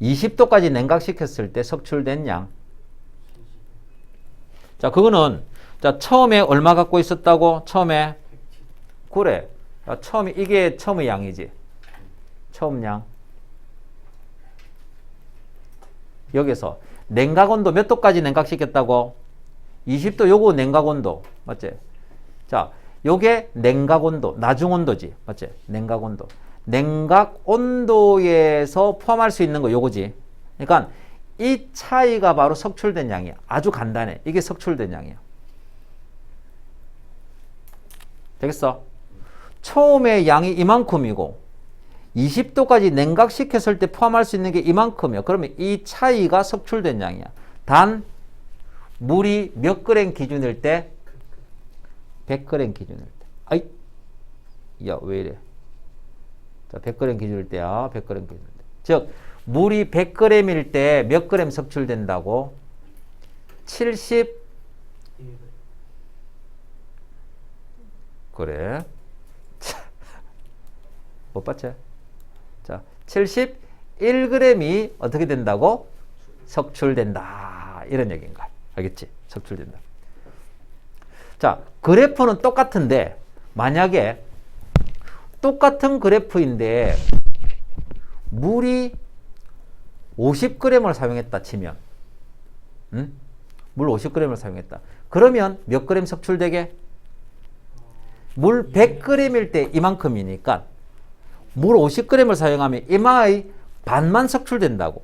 20도까지 냉각시켰을 때 석출된 양 자, 그거는 자, 처음에 얼마 갖고 있었다고? 처음에 107. 그래. 자, 처음에 이게 처음의 양이지. 처음 양. 여기서 냉각 온도 몇 도까지 냉각시켰다고? 20도 요거 냉각 온도. 맞지? 자, 요게 냉각 온도, 나중 온도지. 맞지? 냉각 온도. 냉각 온도에서 포함할 수 있는 거 요거지. 그러니까 이 차이가 바로 석출된 양이야. 아주 간단해. 이게 석출된 양이야. 되겠어? 처음에 양이 이만큼이고 20도까지 냉각시켰을 때 포함할 수 있는 게 이만큼이야. 그러면 이 차이가 석출된 양이야. 단 물이 몇 그램 기준일 때? 100g 기준일 때. 아이, 야, 왜 이래? 자, 100g 기준일 때야. 100g 기준일 때. 즉, 물이 100g일 때 몇 그램 석출된다고? 70. 1. 그래. 못 봤지? 자, 71g이 어떻게 된다고? 석출된다. 이런 얘기인 거야. 알겠지? 석출된다. 자, 그래프는 똑같은데 만약에 똑같은 그래프인데 물이 50g을 사용했다 치면 응? 물 50g을 사용했다. 그러면 몇 그램 석출되게? 물 100g일 때 이만큼이니까 물 50g을 사용하면 이마의 반만 석출된다고.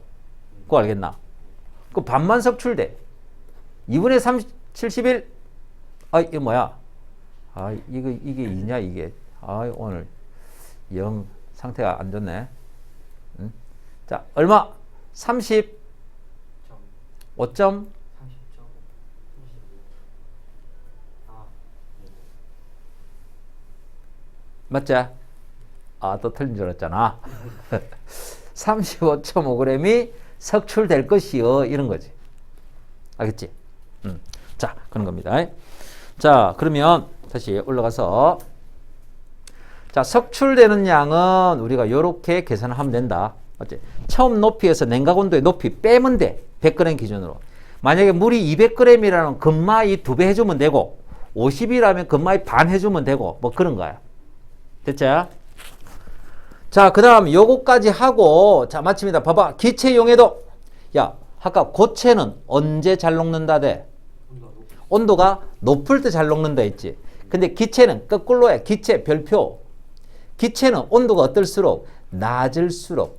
그거 알겠나? 그 반만 석출돼. 2분의 30, 71. 아, 이게 뭐야? 아, 이게 2냐, 이게. 아, 오늘 영 상태가 안 좋네. 응? 자, 얼마? 30. 5점? 30.5. 35. 아, 네. 맞지? 아, 또 틀린 줄 알았잖아. 35.5g이 석출될 것이요. 이런 거지. 알겠지? 자, 그런 겁니다. 자, 그러면 다시 올라가서 자, 석출되는 양은 우리가 이렇게 계산을 하면 된다. 맞지? 처음 높이에서 냉각 온도의 높이 빼면 돼. 100g 기준으로. 만약에 물이 200g이라는 금마이 2배 해주면 되고 50이라면 금마이 반 해주면 되고 뭐 그런 거야. 됐죠? 자, 그 다음 요거까지 하고 자, 마칩니다. 봐봐. 기체 용해도. 야, 아까 고체는 언제 잘 녹는다 돼? 온도가 높을 때 잘 녹는다 했지. 근데 기체는 거꾸로 해. 기체 별표. 기체는 온도가 어떨수록 낮을수록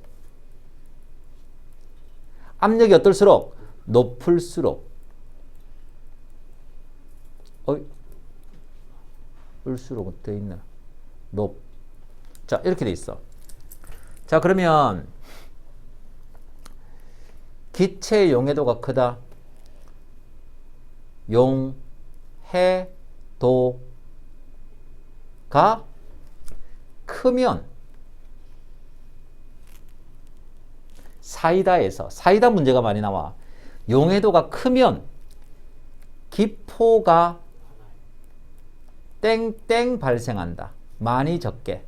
압력이 어떨수록 높을수록 을수록 되어 있나? 자, 이렇게 돼 있어. 자, 그러면 기체 용해도가 크다. 용해도가 크면 사이다 문제가 많이 나와. 용해도가 크면 기포가 땡땡 발생한다. 많이 적게.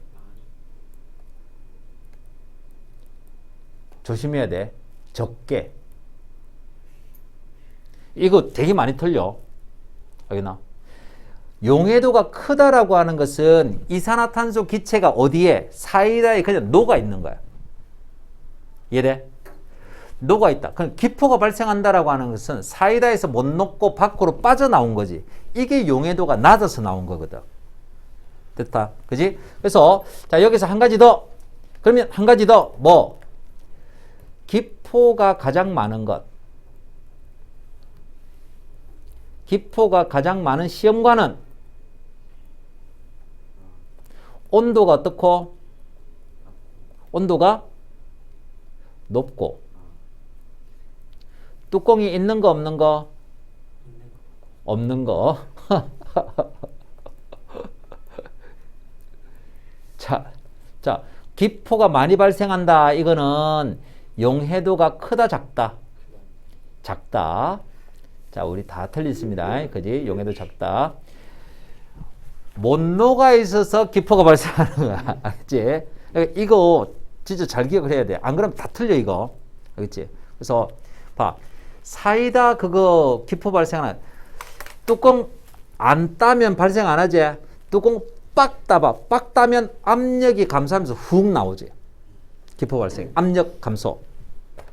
조심해야 돼. 적게. 이거 되게 많이 틀려. 알겠나? 용해도가 크다라고 하는 것은 이산화탄소 기체가 어디에? 사이다에 그냥 녹아 있는 거야. 이해돼? 녹아 있다. 그럼 기포가 발생한다라고 하는 것은 사이다에서 못 녹고 밖으로 빠져나온 거지. 이게 용해도가 낮아서 나온 거거든. 됐다. 그지? 그래서 자, 여기서 한 가지 더. 그러면 한 가지 더. 뭐? 기포가 가장 많은 것. 기포가 가장 많은 시험관은 온도가 어떻고? 온도가 높고. 뚜껑이 있는 거 없는 거? 없는 거. 자, 기포가 많이 발생한다. 이거는 용해도가 크다, 작다? 작다. 자, 우리 다 틀렸습니다. 그지? 용해도 작다. 못 녹아 있어서 기포가 발생하는 거야. 알겠지? 이거 진짜 잘 기억을 해야 돼. 안 그러면 다 틀려, 이거. 알겠지? 그래서 봐. 사이다 그거 기포 발생하는 뚜껑 안 따면 발생 안 하지? 뚜껑 빡 따봐. 빡 따면 압력이 감소하면서 훅 나오지. 기포 발생. 압력 감소.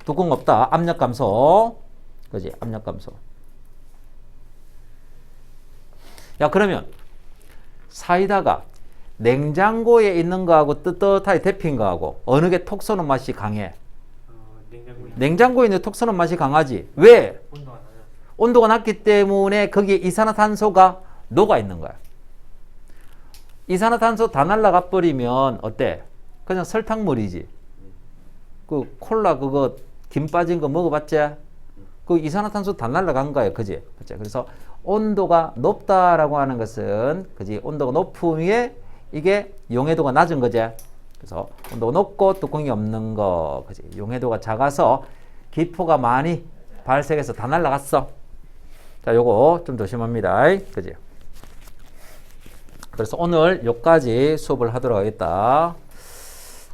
뚜껑 없다. 압력 감소. 그지? 압력 감소. 야, 그러면 사이다가 냉장고에 있는 거하고 뜨뜻하게 데핀 거하고 어느 게 톡 쏘는 맛이 강해? 냉장고에 냉장고에 있는 톡 쏘는 맛이 강하지. 왜? 온도가 낮아서. 온도가 낮기 때문에 거기에 이산화탄소가 녹아 있는 거야. 이산화탄소 다 날라가 버리면 어때? 그냥 설탕물이지. 그 콜라 그거 김 빠진 거 먹어봤지? 그 이산화탄소 다 날라간 거예요. 그지? 그치? 그래서 온도가 높다라고 하는 것은 그지? 온도가 높으면 이게 용해도가 낮은 거지. 그래서 온도가 높고 뚜껑이 없는 거. 그지? 용해도가 작아서 기포가 많이 발생해서 다 날라갔어. 자, 요거 좀 조심합니다. 그지? 그래서 오늘 요까지 수업을 하도록 하겠다.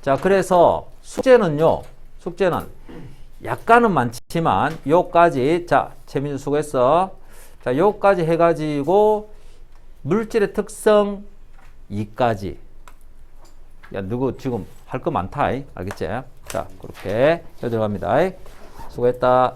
자, 그래서 숙제는요. 숙제는 약간은 많지만 요까지. 자, 최민주 수고했어. 자, 요까지 해가지고 물질의 특성 2까지. 야, 누구 지금 할 거 많다. 알겠지? 자, 그렇게 해 들어갑니다. 수고했다.